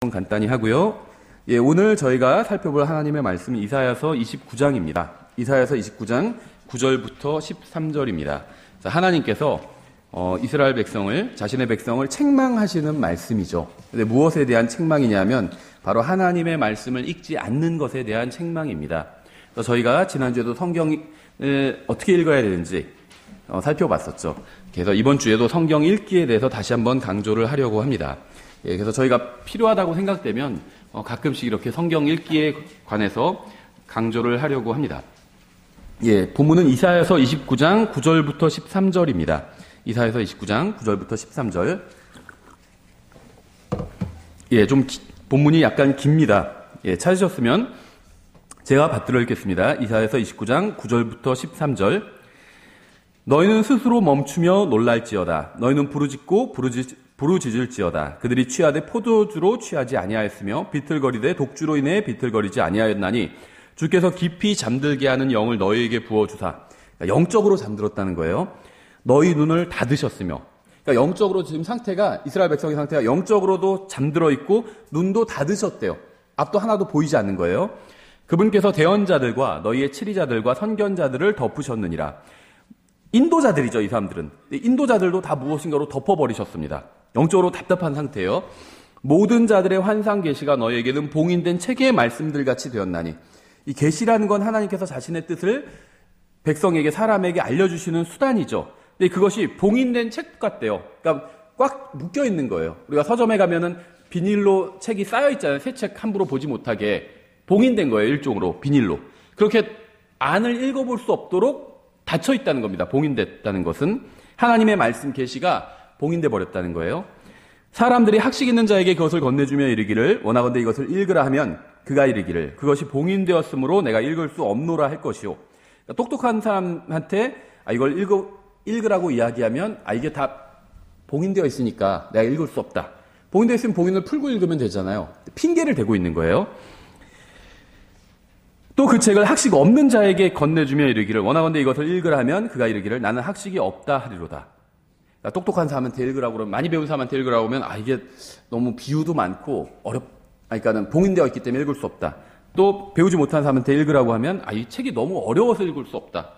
간단히 하고요. 오늘 저희가 살펴볼 하나님의 말씀은 이사야서 29장입니다. 이사야서 29장 9절부터 13절입니다. 하나님께서 이스라엘 백성을, 자신의 백성을 책망하시는 말씀이죠. 근데 무엇에 대한 책망이냐면 바로 하나님의 말씀을 읽지 않는 것에 대한 책망입니다. 그래서 저희가 지난주에도 성경을 어떻게 읽어야 되는지 살펴봤었죠. 그래서 이번 주에도 성경 읽기에 대해서 다시 한번 강조를 하려고 합니다. 그래서 저희가 필요하다고 생각되면 가끔씩 이렇게 성경 읽기에 관해서 강조를 하려고 합니다. 본문은 이사야서 29장 9절부터 13절입니다. 이사야서 29장 9절부터 13절. 좀 본문이 약간 깁니다. 찾으셨으면 제가 받들어 읽겠습니다. 이사야서 29장 9절부터 13절. 너희는 스스로 멈추며 놀랄지어다. 너희는 부르짖을지어다. 그들이 취하되 포도주로 취하지 아니하였으며 비틀거리되 독주로 인해 비틀거리지 아니하였나니 주께서 깊이 잠들게 하는 영을 너희에게 부어주사. 그러니까 영적으로 잠들었다는 거예요. 너희 눈을 닫으셨으며, 그러니까 영적으로 지금 상태가, 이스라엘 백성의 상태가 영적으로도 잠들어 있고 눈도 닫으셨대요. 앞도 하나도 보이지 않는 거예요. 그분께서 대언자들과 너희의 치리자들과 선견자들을 덮으셨느니라. 인도자들이죠, 이 사람들은. 인도자들도 다 무엇인가로 덮어버리셨습니다. 영적으로 답답한 상태예요. 모든 자들의 환상 계시가 너희에게는 봉인된 책의 말씀들 같이 되었나니. 이 계시라는 건 하나님께서 자신의 뜻을 백성에게, 사람에게 알려주시는 수단이죠. 근데 그것이 봉인된 책 같대요. 그러니까 꽉 묶여 있는 거예요. 우리가 서점에 가면은 비닐로 책이 쌓여 있잖아요. 새 책 함부로 보지 못하게 봉인된 거예요. 일종으로 비닐로. 그렇게 안을 읽어볼 수 없도록 닫혀 있다는 겁니다. 봉인됐다는 것은 하나님의 말씀 계시가 봉인돼 버렸다는 거예요. 사람들이 학식 있는 자에게 그것을 건네주며 이르기를 원하건대 이것을 읽으라 하면 그가 이르기를 그것이 봉인되었으므로 내가 읽을 수 없노라 할 것이요. 그러니까 똑똑한 사람한테 이걸 읽으라고 이야기하면 이게 다 봉인되어 있으니까 내가 읽을 수 없다. 봉인되어 있으면 봉인을 풀고 읽으면 되잖아요. 핑계를 대고 있는 거예요. 또 그 책을 학식 없는 자에게 건네주며 이르기를 원하건대 이것을 읽으라 하면 그가 이르기를 나는 학식이 없다 하리로다. 그러니까 똑똑한 사람한테 읽으라고 그러면, 많이 배운 사람한테 읽으라고 하면 이게 너무 비유도 많고 그러니까는 봉인되어 있기 때문에 읽을 수 없다. 또 배우지 못한 사람한테 읽으라고 하면 이 책이 너무 어려워서 읽을 수 없다.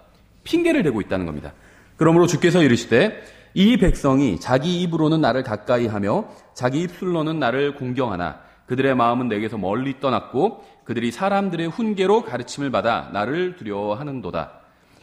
핑계를 대고 있다는 겁니다. 그러므로 주께서 이르시되 이 백성이 자기 입으로는 나를 가까이 하며 자기 입술로는 나를 공경하나 그들의 마음은 내게서 멀리 떠났고 그들이 사람들의 훈계로 가르침을 받아 나를 두려워하는도다.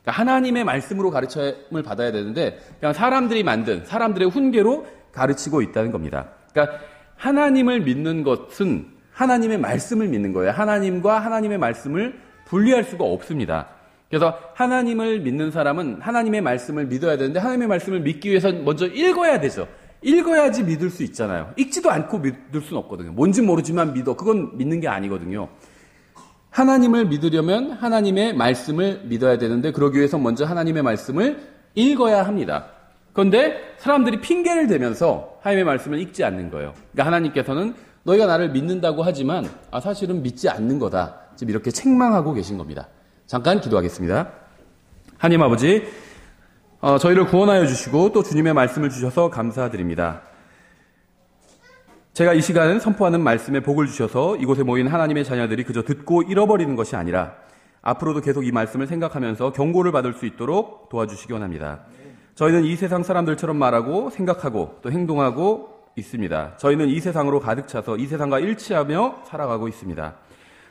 그러니까 하나님의 말씀으로 가르침을 받아야 되는데 그냥 사람들이 만든 사람들의 훈계로 가르치고 있다는 겁니다. 그러니까 하나님을 믿는 것은 하나님의 말씀을 믿는 거예요. 하나님과 하나님의 말씀을 분리할 수가 없습니다. 그래서 하나님을 믿는 사람은 하나님의 말씀을 믿어야 되는데 하나님의 말씀을 믿기 위해서 먼저 읽어야 되죠. 읽어야지 믿을 수 있잖아요. 읽지도 않고 믿을 수는 없거든요. 뭔지 모르지만 믿어. 그건 믿는 게 아니거든요. 하나님을 믿으려면 하나님의 말씀을 믿어야 되는데 그러기 위해서 먼저 하나님의 말씀을 읽어야 합니다. 그런데 사람들이 핑계를 대면서 하나님의 말씀을 읽지 않는 거예요. 그러니까 하나님께서는 너희가 나를 믿는다고 하지만 사실은 믿지 않는 거다. 지금 이렇게 책망하고 계신 겁니다. 잠깐 기도하겠습니다. 하나님 아버지, 저희를 구원하여 주시고 또 주님의 말씀을 주셔서 감사드립니다. 제가 이 시간 선포하는 말씀에 복을 주셔서 이곳에 모인 하나님의 자녀들이 그저 듣고 잃어버리는 것이 아니라 앞으로도 계속 이 말씀을 생각하면서 경고를 받을 수 있도록 도와주시기 원합니다. 저희는 이 세상 사람들처럼 말하고 생각하고 또 행동하고 있습니다. 저희는 이 세상으로 가득 차서 이 세상과 일치하며 살아가고 있습니다.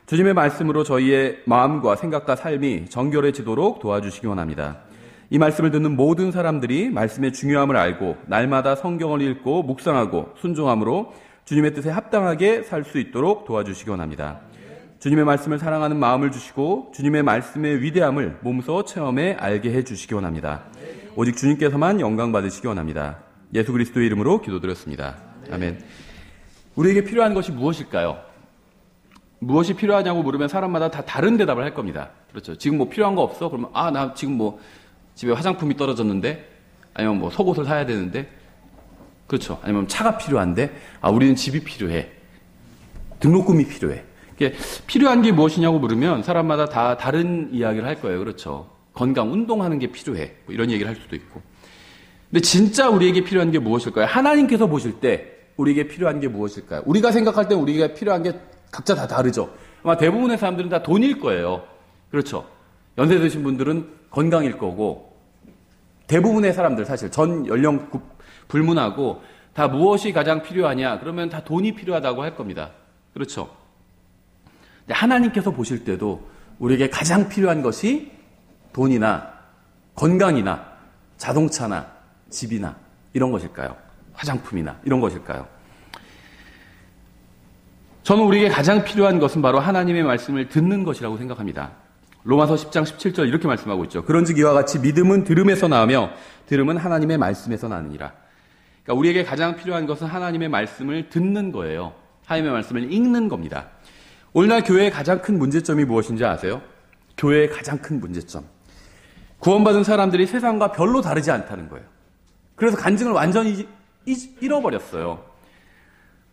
주님의 말씀으로 저희의 마음과 생각과 삶이 정결해지도록 도와주시기 원합니다. 이 말씀을 듣는 모든 사람들이 말씀의 중요함을 알고 날마다 성경을 읽고 묵상하고 순종함으로 주님의 뜻에 합당하게 살 수 있도록 도와주시기 원합니다. 주님의 말씀을 사랑하는 마음을 주시고 주님의 말씀의 위대함을 몸소 체험해 알게 해주시기 원합니다. 오직 주님께서만 영광 받으시기 원합니다. 예수 그리스도의 이름으로 기도드렸습니다. 아멘. 우리에게 필요한 것이 무엇일까요? 무엇이 필요하냐고 물으면 사람마다 다 다른 대답을 할 겁니다. 그렇죠. 지금 뭐 필요한 거 없어? 그러면 나 지금 뭐 집에 화장품이 떨어졌는데, 아니면 뭐 속옷을 사야 되는데, 그렇죠. 아니면 차가 필요한데, 우리는 집이 필요해. 등록금이 필요해. 필요한 게 무엇이냐고 물으면 사람마다 다 다른 이야기를 할 거예요. 그렇죠. 건강, 운동하는 게 필요해. 뭐 이런 얘기를 할 수도 있고. 근데 진짜 우리에게 필요한 게 무엇일까요? 하나님께서 보실 때 우리에게 필요한 게 무엇일까요? 우리가 생각할 때 우리가 필요한 게 각자 다 다르죠. 아마 대부분의 사람들은 다 돈일 거예요. 그렇죠. 연세 드신 분들은 건강일 거고, 대부분의 사람들 사실 전 연령 불문하고 다 무엇이 가장 필요하냐? 그러면 다 돈이 필요하다고 할 겁니다. 그렇죠. 근데 하나님께서 보실 때도 우리에게 가장 필요한 것이 돈이나 건강이나 자동차나 집이나 이런 것일까요? 화장품이나 이런 것일까요? 저는 우리에게 가장 필요한 것은 바로 하나님의 말씀을 듣는 것이라고 생각합니다. 로마서 10장 17절 이렇게 말씀하고 있죠. 그런즉 이와 같이 믿음은 들음에서 나오며 들음은 하나님의 말씀에서 나느니라. 그러니까 우리에게 가장 필요한 것은 하나님의 말씀을 듣는 거예요. 하나님의 말씀을 읽는 겁니다. 오늘날 교회의 가장 큰 문제점이 무엇인지 아세요? 교회의 가장 큰 문제점. 구원받은 사람들이 세상과 별로 다르지 않다는 거예요. 그래서 간증을 완전히 잃어버렸어요.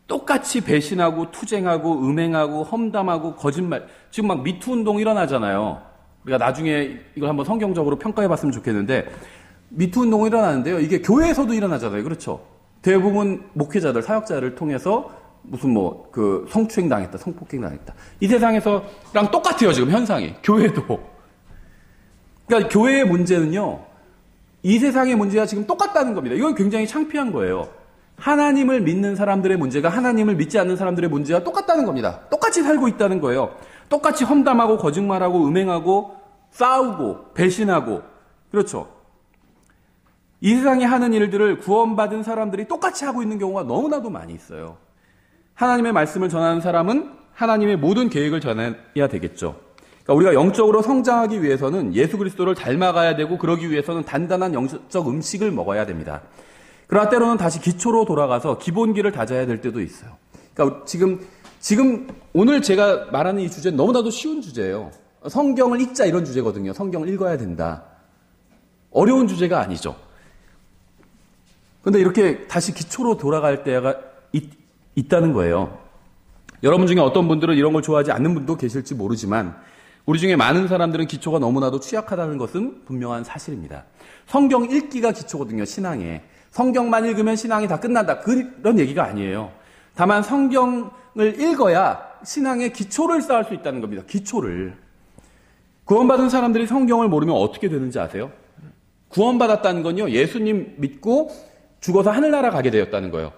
똑같이 배신하고 투쟁하고 음행하고 험담하고 거짓말. 지금 막 미투 운동 일어나잖아요. 우리가 나중에 이걸 한번 성경적으로 평가해봤으면 좋겠는데 미투 운동 일어나는데요. 이게 교회에서도 일어나잖아요. 그렇죠? 대부분 목회자들, 사역자를 통해서 무슨 성추행 당했다, 성폭행 당했다. 이 세상에서랑 똑같아요. 지금 현상이. 교회도. 그러니까 교회의 문제는요. 이 세상의 문제가 지금 똑같다는 겁니다. 이건 굉장히 창피한 거예요. 하나님을 믿는 사람들의 문제가 하나님을 믿지 않는 사람들의 문제와 똑같다는 겁니다. 똑같이 살고 있다는 거예요. 똑같이 험담하고 거짓말하고 음행하고 싸우고 배신하고 그렇죠. 이 세상에 하는 일들을 구원받은 사람들이 똑같이 하고 있는 경우가 너무나도 많이 있어요. 하나님의 말씀을 전하는 사람은 하나님의 모든 계획을 전해야 되겠죠. 그러니까 우리가 영적으로 성장하기 위해서는 예수 그리스도를 닮아가야 되고 그러기 위해서는 단단한 영적 음식을 먹어야 됩니다. 그러나 때로는 다시 기초로 돌아가서 기본기를 다져야 될 때도 있어요. 그러니까 지금 오늘 제가 말하는 이 주제는 너무나도 쉬운 주제예요. 성경을 읽자 이런 주제거든요. 성경을 읽어야 된다. 어려운 주제가 아니죠. 그런데 이렇게 다시 기초로 돌아갈 때가 있다는 거예요. 여러분 중에 어떤 분들은 이런 걸 좋아하지 않는 분도 계실지 모르지만 우리 중에 많은 사람들은 기초가 너무나도 취약하다는 것은 분명한 사실입니다. 성경 읽기가 기초거든요. 신앙에. 성경만 읽으면 신앙이 다 끝난다. 그런 얘기가 아니에요. 다만 성경을 읽어야 신앙의 기초를 쌓을 수 있다는 겁니다. 기초를. 구원받은 사람들이 성경을 모르면 어떻게 되는지 아세요? 구원받았다는 건요. 예수님 믿고 죽어서 하늘나라 가게 되었다는 거예요.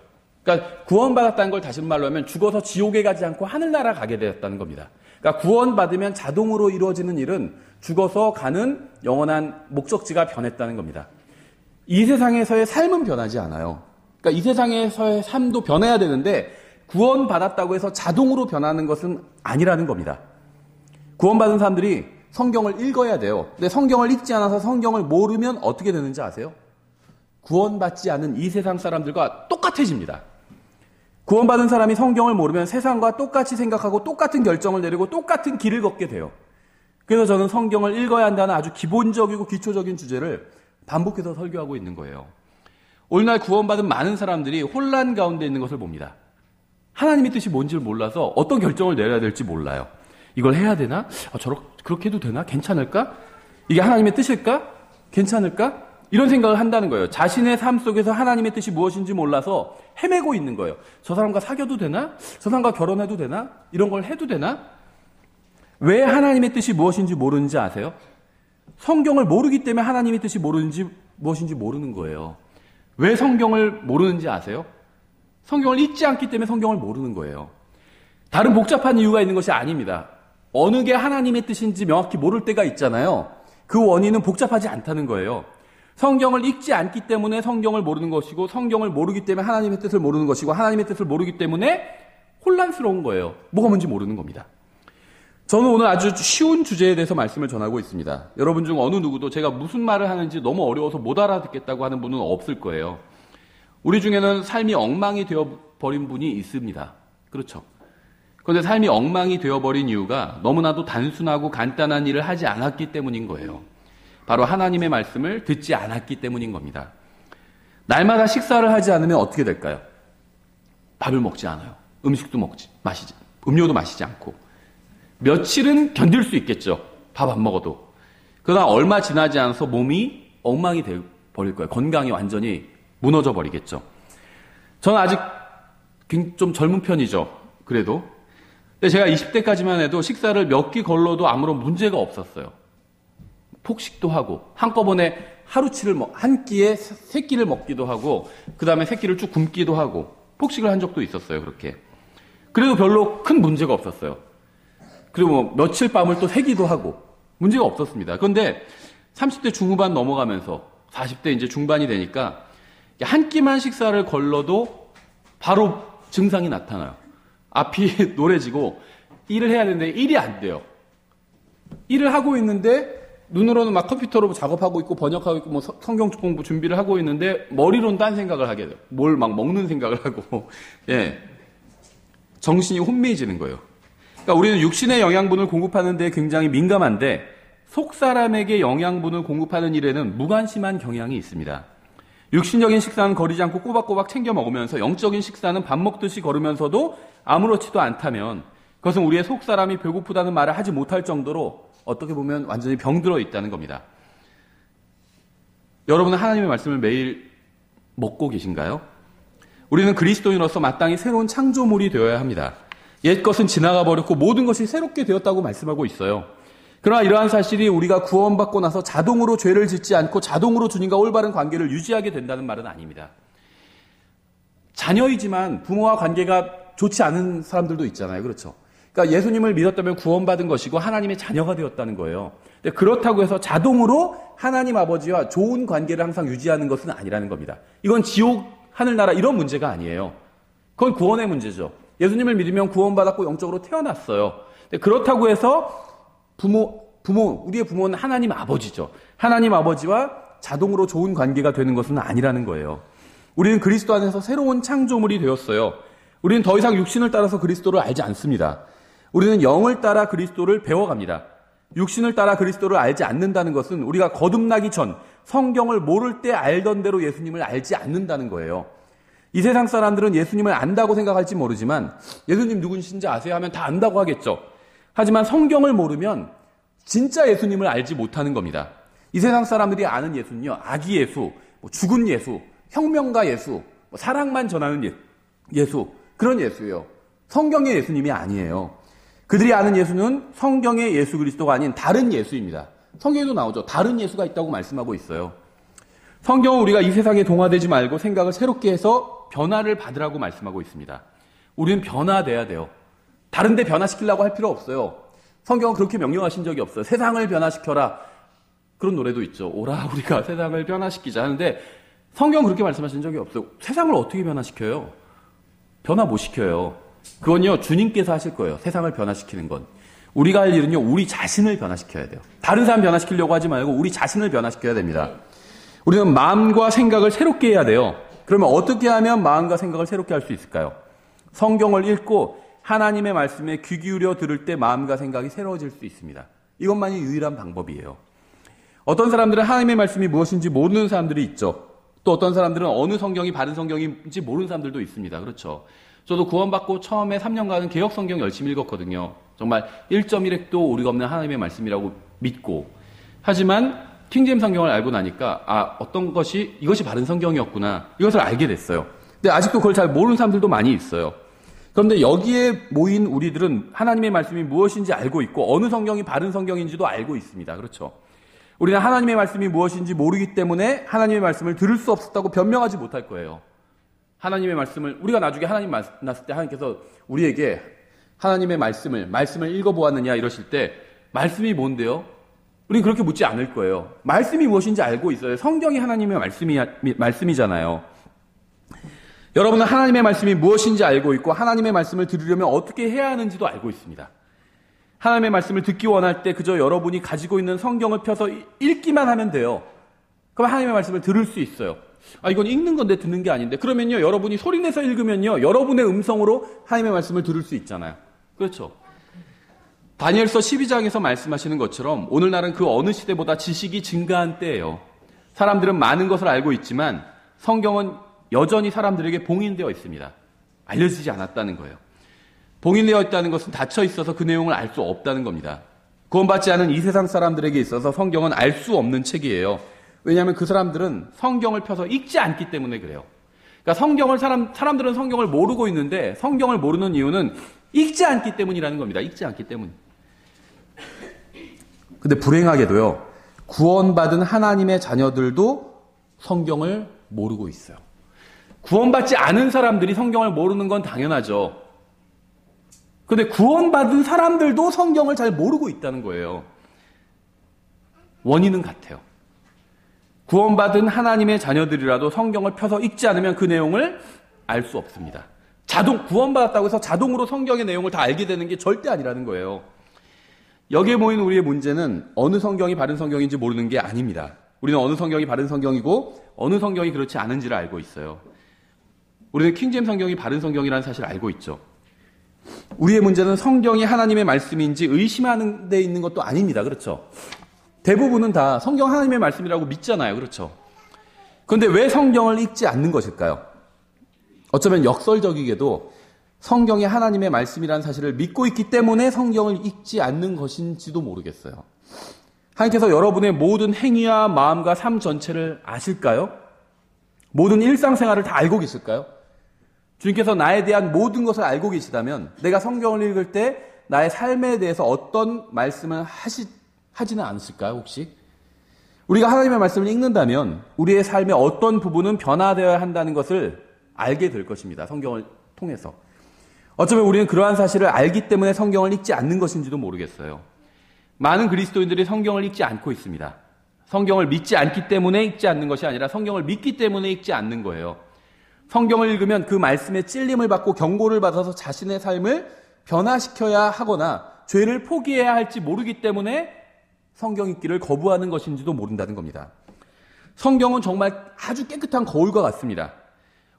그러니까 구원받았다는 걸 다시 말로 하면 죽어서 지옥에 가지 않고 하늘나라 가게 되었다는 겁니다. 그러니까 구원받으면 자동으로 이루어지는 일은 죽어서 가는 영원한 목적지가 변했다는 겁니다. 이 세상에서의 삶은 변하지 않아요. 그러니까 이 세상에서의 삶도 변해야 되는데 구원받았다고 해서 자동으로 변하는 것은 아니라는 겁니다. 구원받은 사람들이 성경을 읽어야 돼요. 근데 성경을 읽지 않아서 성경을 모르면 어떻게 되는지 아세요? 구원받지 않은 이 세상 사람들과 똑같아집니다. 구원받은 사람이 성경을 모르면 세상과 똑같이 생각하고 똑같은 결정을 내리고 똑같은 길을 걷게 돼요. 그래서 저는 성경을 읽어야 한다는 아주 기본적이고 기초적인 주제를 반복해서 설교하고 있는 거예요. 오늘날 구원받은 많은 사람들이 혼란 가운데 있는 것을 봅니다. 하나님의 뜻이 뭔지를 몰라서 어떤 결정을 내려야 될지 몰라요. 이걸 해야 되나? 그렇게 해도 되나? 괜찮을까? 이게 하나님의 뜻일까? 괜찮을까? 이런 생각을 한다는 거예요. 자신의 삶 속에서 하나님의 뜻이 무엇인지 몰라서 헤매고 있는 거예요. 저 사람과 사귀어도 되나? 저 사람과 결혼해도 되나? 이런 걸 해도 되나? 왜 하나님의 뜻이 무엇인지 모르는지 아세요? 성경을 모르기 때문에 하나님의 뜻이 무엇인지 모르는 거예요. 왜 성경을 모르는지 아세요? 성경을 읽지 않기 때문에 성경을 모르는 거예요. 다른 복잡한 이유가 있는 것이 아닙니다. 어느 게 하나님의 뜻인지 명확히 모를 때가 있잖아요. 그 원인은 복잡하지 않다는 거예요. 성경을 읽지 않기 때문에 성경을 모르는 것이고 성경을 모르기 때문에 하나님의 뜻을 모르는 것이고 하나님의 뜻을 모르기 때문에 혼란스러운 거예요. 뭐가 뭔지 모르는 겁니다. 저는 오늘 아주 쉬운 주제에 대해서 말씀을 전하고 있습니다. 여러분 중 어느 누구도 제가 무슨 말을 하는지 너무 어려워서 못 알아듣겠다고 하는 분은 없을 거예요. 우리 중에는 삶이 엉망이 되어버린 분이 있습니다. 그렇죠. 그런데 삶이 엉망이 되어버린 이유가 너무나도 단순하고 간단한 일을 하지 않았기 때문인 거예요. 바로 하나님의 말씀을 듣지 않았기 때문인 겁니다. 날마다 식사를 하지 않으면 어떻게 될까요? 밥을 먹지 않아요. 음식도 음료도 마시지 않고. 며칠은 견딜 수 있겠죠. 밥 안 먹어도. 그러나 얼마 지나지 않아서 몸이 엉망이 되어버릴 거예요. 건강이 완전히 무너져 버리겠죠. 저는 아직 좀 젊은 편이죠. 그래도. 근데 제가 20대까지만 해도 식사를 몇 끼 걸러도 아무런 문제가 없었어요. 폭식도 하고 한꺼번에 하루치를 한 끼에 세 끼를 먹기도 하고 그 다음에 세 끼를 쭉 굶기도 하고 폭식을 한 적도 있었어요. 그렇게. 그래도 별로 큰 문제가 없었어요. 그리고 뭐 며칠 밤을 또 새기도 하고 문제가 없었습니다. 그런데 30대 중후반 넘어가면서 40대 이제 중반이 되니까 한 끼만 식사를 걸러도 바로 증상이 나타나요. 앞이 노래지고 일을 해야 되는데 일이 안 돼요. 일을 하고 있는데 눈으로는 막 컴퓨터로 작업하고 있고 번역하고 있고 뭐 성경 공부 준비를 하고 있는데 머리로는 딴 생각을 하게 돼요. 뭘 막 먹는 생각을 하고 예, 정신이 혼미해지는 거예요. 그러니까 우리는 육신의 영양분을 공급하는 데 굉장히 민감한데 속 사람에게 영양분을 공급하는 일에는 무관심한 경향이 있습니다. 육신적인 식사는 거르지 않고 꼬박꼬박 챙겨 먹으면서 영적인 식사는 밥 먹듯이 거르면서도 아무렇지도 않다면 그것은 우리의 속 사람이 배고프다는 말을 하지 못할 정도로 어떻게 보면 완전히 병들어 있다는 겁니다. 여러분은 하나님의 말씀을 매일 먹고 계신가요? 우리는 그리스도인으로서 마땅히 새로운 창조물이 되어야 합니다. 옛 것은 지나가 버렸고 모든 것이 새롭게 되었다고 말씀하고 있어요. 그러나 이러한 사실이 우리가 구원받고 나서 자동으로 죄를 짓지 않고 자동으로 주님과 올바른 관계를 유지하게 된다는 말은 아닙니다. 자녀이지만 부모와 관계가 좋지 않은 사람들도 있잖아요. 그렇죠? 그러니까 예수님을 믿었다면 구원받은 것이고 하나님의 자녀가 되었다는 거예요. 근데 그렇다고 해서 자동으로 하나님 아버지와 좋은 관계를 항상 유지하는 것은 아니라는 겁니다. 이건 지옥, 하늘나라 이런 문제가 아니에요. 그건 구원의 문제죠. 예수님을 믿으면 구원받았고 영적으로 태어났어요. 근데 그렇다고 해서 우리의 부모는 하나님 아버지죠. 하나님 아버지와 자동으로 좋은 관계가 되는 것은 아니라는 거예요. 우리는 그리스도 안에서 새로운 창조물이 되었어요. 우리는 더 이상 육신을 따라서 그리스도를 알지 않습니다. 우리는 영을 따라 그리스도를 배워갑니다. 육신을 따라 그리스도를 알지 않는다는 것은 우리가 거듭나기 전 성경을 모를 때 알던 대로 예수님을 알지 않는다는 거예요. 이 세상 사람들은 예수님을 안다고 생각할지 모르지만 예수님 누구신지 아세요? 하면 다 안다고 하겠죠. 하지만 성경을 모르면 진짜 예수님을 알지 못하는 겁니다. 이 세상 사람들이 아는 예수는요, 아기 예수, 죽은 예수, 혁명가 예수, 사랑만 전하는 예수, 그런 예수예요. 성경의 예수님이 아니에요. 그들이 아는 예수는 성경의 예수 그리스도가 아닌 다른 예수입니다. 성경에도 나오죠. 다른 예수가 있다고 말씀하고 있어요. 성경은 우리가 이 세상에 동화되지 말고 생각을 새롭게 해서 변화를 받으라고 말씀하고 있습니다. 우리는 변화돼야 돼요. 다른 데 변화시키려고 할 필요 없어요. 성경은 그렇게 명령하신 적이 없어요. 세상을 변화시켜라. 그런 노래도 있죠. 오라 우리가 세상을 변화시키자 하는데 성경은 그렇게 말씀하신 적이 없어요. 세상을 어떻게 변화시켜요? 변화 못 시켜요. 그건요, 주님께서 하실 거예요. 세상을 변화시키는 건. 우리가 할 일은요, 우리 자신을 변화시켜야 돼요. 다른 사람 변화시키려고 하지 말고 우리 자신을 변화시켜야 됩니다. 우리는 마음과 생각을 새롭게 해야 돼요. 그러면 어떻게 하면 마음과 생각을 새롭게 할 수 있을까요? 성경을 읽고 하나님의 말씀에 귀 기울여 들을 때 마음과 생각이 새로워질 수 있습니다. 이것만이 유일한 방법이에요. 어떤 사람들은 하나님의 말씀이 무엇인지 모르는 사람들이 있죠. 또 어떤 사람들은 어느 성경이 바른 성경인지 모르는 사람들도 있습니다. 그렇죠. 저도 구원받고 처음에 3년간은 개혁 성경 열심히 읽었거든요. 정말 1.1핵도 오류가 없는 하나님의 말씀이라고 믿고. 하지만 킹제임 성경을 알고 나니까 어떤 것이 이것이 바른 성경이었구나. 이것을 알게 됐어요. 근데 아직도 그걸 잘 모르는 사람들도 많이 있어요. 그런데 여기에 모인 우리들은 하나님의 말씀이 무엇인지 알고 있고 어느 성경이 바른 성경인지도 알고 있습니다. 그렇죠. 우리는 하나님의 말씀이 무엇인지 모르기 때문에 하나님의 말씀을 들을 수 없었다고 변명하지 못할 거예요. 하나님의 말씀을 우리가 나중에 하나님 만났을 때 하나님께서 우리에게 하나님의 말씀을 읽어보았느냐 이러실 때 말씀이 뭔데요? 우리는 그렇게 묻지 않을 거예요. 말씀이 무엇인지 알고 있어요. 성경이 하나님의 말씀이잖아요. 여러분은 하나님의 말씀이 무엇인지 알고 있고 하나님의 말씀을 들으려면 어떻게 해야 하는지도 알고 있습니다. 하나님의 말씀을 듣기 원할 때 그저 여러분이 가지고 있는 성경을 펴서 읽기만 하면 돼요. 그럼 하나님의 말씀을 들을 수 있어요. 이건 읽는 건데 듣는 게 아닌데. 그러면요, 여러분이 소리내서 읽으면요, 여러분의 음성으로 하나님의 말씀을 들을 수 있잖아요. 그렇죠. 다니엘서 12장에서 말씀하시는 것처럼 오늘날은 그 어느 시대보다 지식이 증가한 때예요. 사람들은 많은 것을 알고 있지만 성경은 여전히 사람들에게 봉인되어 있습니다. 알려지지 않았다는 거예요. 봉인되어 있다는 것은 닫혀 있어서 그 내용을 알 수 없다는 겁니다. 구원받지 않은 이 세상 사람들에게 있어서 성경은 알 수 없는 책이에요. 왜냐하면 그 사람들은 성경을 펴서 읽지 않기 때문에 그래요. 그러니까 사람들은 성경을 모르고 있는데 성경을 모르는 이유는 읽지 않기 때문이라는 겁니다. 읽지 않기 때문. 근데 불행하게도요, 구원받은 하나님의 자녀들도 성경을 모르고 있어요. 구원받지 않은 사람들이 성경을 모르는 건 당연하죠. 근데 구원받은 사람들도 성경을 잘 모르고 있다는 거예요. 원인은 같아요. 구원받은 하나님의 자녀들이라도 성경을 펴서 읽지 않으면 그 내용을 알 수 없습니다. 구원받았다고 해서 자동으로 성경의 내용을 다 알게 되는 게 절대 아니라는 거예요. 여기에 모인 우리의 문제는 어느 성경이 바른 성경인지 모르는 게 아닙니다. 우리는 어느 성경이 바른 성경이고 어느 성경이 그렇지 않은지를 알고 있어요. 우리는 킹제임 성경이 바른 성경이라는 사실을 알고 있죠. 우리의 문제는 성경이 하나님의 말씀인지 의심하는 데 있는 것도 아닙니다. 그렇죠? 대부분은 다 성경 하나님의 말씀이라고 믿잖아요. 그렇죠? 그런데 왜 성경을 읽지 않는 것일까요? 어쩌면 역설적이게도 성경이 하나님의 말씀이라는 사실을 믿고 있기 때문에 성경을 읽지 않는 것인지도 모르겠어요. 하나님께서 여러분의 모든 행위와 마음과 삶 전체를 아실까요? 모든 일상생활을 다 알고 계실까요? 주님께서 나에 대한 모든 것을 알고 계시다면 내가 성경을 읽을 때 나의 삶에 대해서 어떤 말씀을 하지는 않으실까요, 혹시? 우리가 하나님의 말씀을 읽는다면 우리의 삶의 어떤 부분은 변화되어야 한다는 것을 알게 될 것입니다. 성경을 통해서. 어쩌면 우리는 그러한 사실을 알기 때문에 성경을 읽지 않는 것인지도 모르겠어요. 많은 그리스도인들이 성경을 읽지 않고 있습니다. 성경을 믿지 않기 때문에 읽지 않는 것이 아니라 성경을 믿기 때문에 읽지 않는 거예요. 성경을 읽으면 그 말씀에 찔림을 받고 경고를 받아서 자신의 삶을 변화시켜야 하거나 죄를 포기해야 할지 모르기 때문에 성경 읽기를 거부하는 것인지도 모른다는 겁니다. 성경은 정말 아주 깨끗한 거울과 같습니다.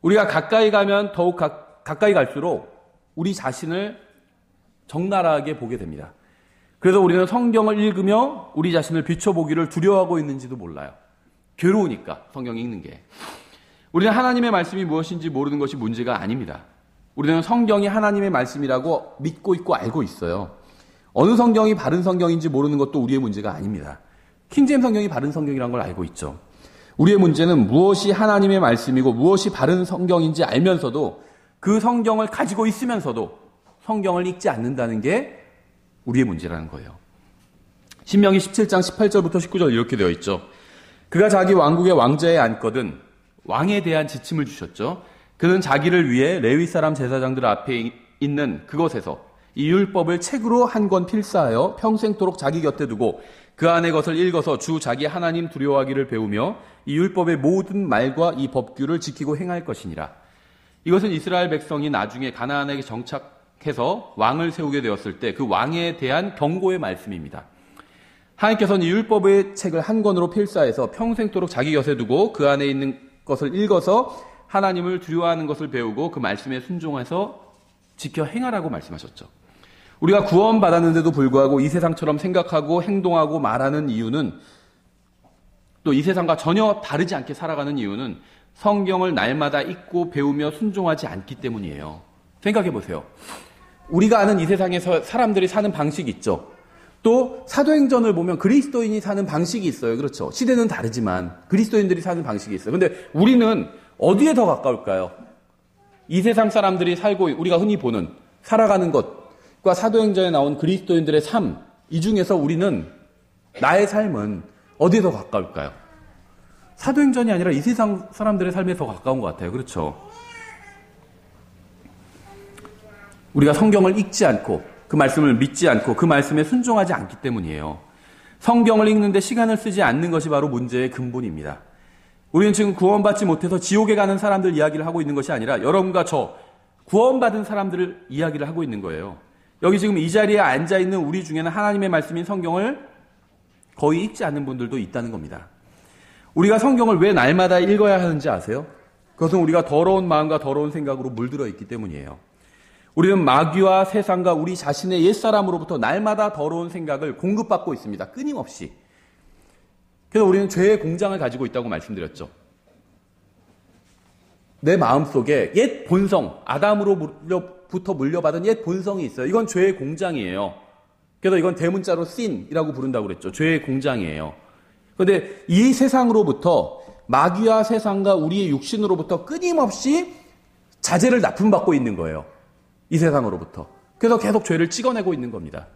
우리가 가까이 가면 더욱 가까이 갈수록 우리 자신을 적나라하게 보게 됩니다. 그래서 우리는 성경을 읽으며 우리 자신을 비춰보기를 두려워하고 있는지도 몰라요. 괴로우니까 성경 읽는 게. 우리는 하나님의 말씀이 무엇인지 모르는 것이 문제가 아닙니다. 우리는 성경이 하나님의 말씀이라고 믿고 있고 알고 있어요. 어느 성경이 바른 성경인지 모르는 것도 우리의 문제가 아닙니다. 킹제임 성경이 바른 성경이라는 걸 알고 있죠. 우리의 문제는 무엇이 하나님의 말씀이고 무엇이 바른 성경인지 알면서도 그 성경을 가지고 있으면서도 성경을 읽지 않는다는 게 우리의 문제라는 거예요. 신명기 17장 18절부터 19절 이렇게 되어 있죠. 그가 자기 왕국의 왕좌에 앉거든 왕에 대한 지침을 주셨죠. 그는 자기를 위해 레위 사람 제사장들 앞에 있는 그것에서 이 율법을 책으로 한 권 필사하여 평생토록 자기 곁에 두고 그 안의 것을 읽어서 주 자기 하나님 두려워하기를 배우며 이 율법의 모든 말과 이 법규를 지키고 행할 것이니라. 이것은 이스라엘 백성이 나중에 가나안에 정착해서 왕을 세우게 되었을 때 그 왕에 대한 경고의 말씀입니다. 하나님께서는 이 율법의 책을 한 권으로 필사해서 평생토록 자기 곁에 두고 그 안에 있는 것을 읽어서 하나님을 두려워하는 것을 배우고 그 말씀에 순종해서 지켜 행하라고 말씀하셨죠. 우리가 구원받았는데도 불구하고 이 세상처럼 생각하고 행동하고 말하는 이유는, 또 이 세상과 전혀 다르지 않게 살아가는 이유는 성경을 날마다 읽고 배우며 순종하지 않기 때문이에요. 생각해 보세요. 우리가 아는 이 세상에서 사람들이 사는 방식이 있죠. 또 사도행전을 보면 그리스도인이 사는 방식이 있어요. 그렇죠. 시대는 다르지만 그리스도인들이 사는 방식이 있어요. 근데 우리는 어디에 더 가까울까요? 이 세상 사람들이 살고 우리가 흔히 보는 살아가는 것과 사도행전에 나온 그리스도인들의 삶, 이 중에서 우리는, 나의 삶은 어디에 더 가까울까요? 사도행전이 아니라 이 세상 사람들의 삶에 더 가까운 것 같아요. 그렇죠. 우리가 성경을 읽지 않고 그 말씀을 믿지 않고 그 말씀에 순종하지 않기 때문이에요. 성경을 읽는데 시간을 쓰지 않는 것이 바로 문제의 근본입니다. 우리는 지금 구원받지 못해서 지옥에 가는 사람들 이야기를 하고 있는 것이 아니라 여러분과 저 구원받은 사람들을 이야기를 하고 있는 거예요. 여기 지금 이 자리에 앉아있는 우리 중에는 하나님의 말씀인 성경을 거의 읽지 않는 분들도 있다는 겁니다. 우리가 성경을 왜 날마다 읽어야 하는지 아세요? 그것은 우리가 더러운 마음과 더러운 생각으로 물들어 있기 때문이에요. 우리는 마귀와 세상과 우리 자신의 옛사람으로부터 날마다 더러운 생각을 공급받고 있습니다. 끊임없이. 그래서 우리는 죄의 공장을 가지고 있다고 말씀드렸죠. 내 마음속에 옛 본성, 아담으로부터 물려받은 옛 본성이 있어요. 이건 죄의 공장이에요. 그래서 이건 대문자로 sin이라고 부른다고 그랬죠. 죄의 공장이에요. 그런데 이 세상으로부터 마귀와 세상과 우리의 육신으로부터 끊임없이 자재를 납품받고 있는 거예요. 이 세상으로부터. 그래서 계속 죄를 찍어내고 있는 겁니다.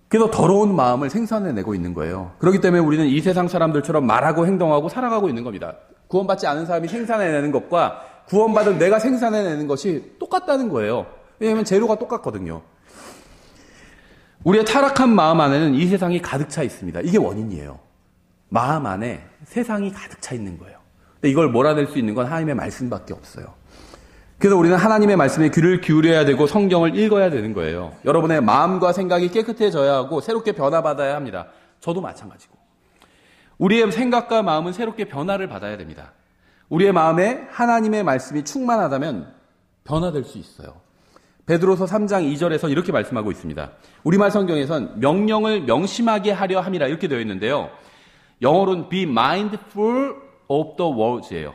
그래서 더러운 마음을 생산해내고 있는 거예요. 그렇기 때문에 우리는 이 세상 사람들처럼 말하고 행동하고 살아가고 있는 겁니다. 구원받지 않은 사람이 생산해내는 것과 구원받은 내가 생산해내는 것이 똑같다는 거예요. 왜냐하면 재료가 똑같거든요. 우리의 타락한 마음 안에는 이 세상이 가득 차 있습니다. 이게 원인이에요. 마음 안에 세상이 가득 차 있는 거예요. 근데 이걸 몰아낼 수 있는 건 하나님의 말씀밖에 없어요. 그래서 우리는 하나님의 말씀에 귀를 기울여야 되고 성경을 읽어야 되는 거예요. 여러분의 마음과 생각이 깨끗해져야 하고 새롭게 변화받아야 합니다. 저도 마찬가지고. 우리의 생각과 마음은 새롭게 변화를 받아야 됩니다. 우리의 마음에 하나님의 말씀이 충만하다면 변화될 수 있어요. 베드로서 3장 2절에서 이렇게 말씀하고 있습니다. 우리말 성경에선 명령을 명심하게 하려 함이라 이렇게 되어 있는데요. 영어로는 be mindful of the words예요.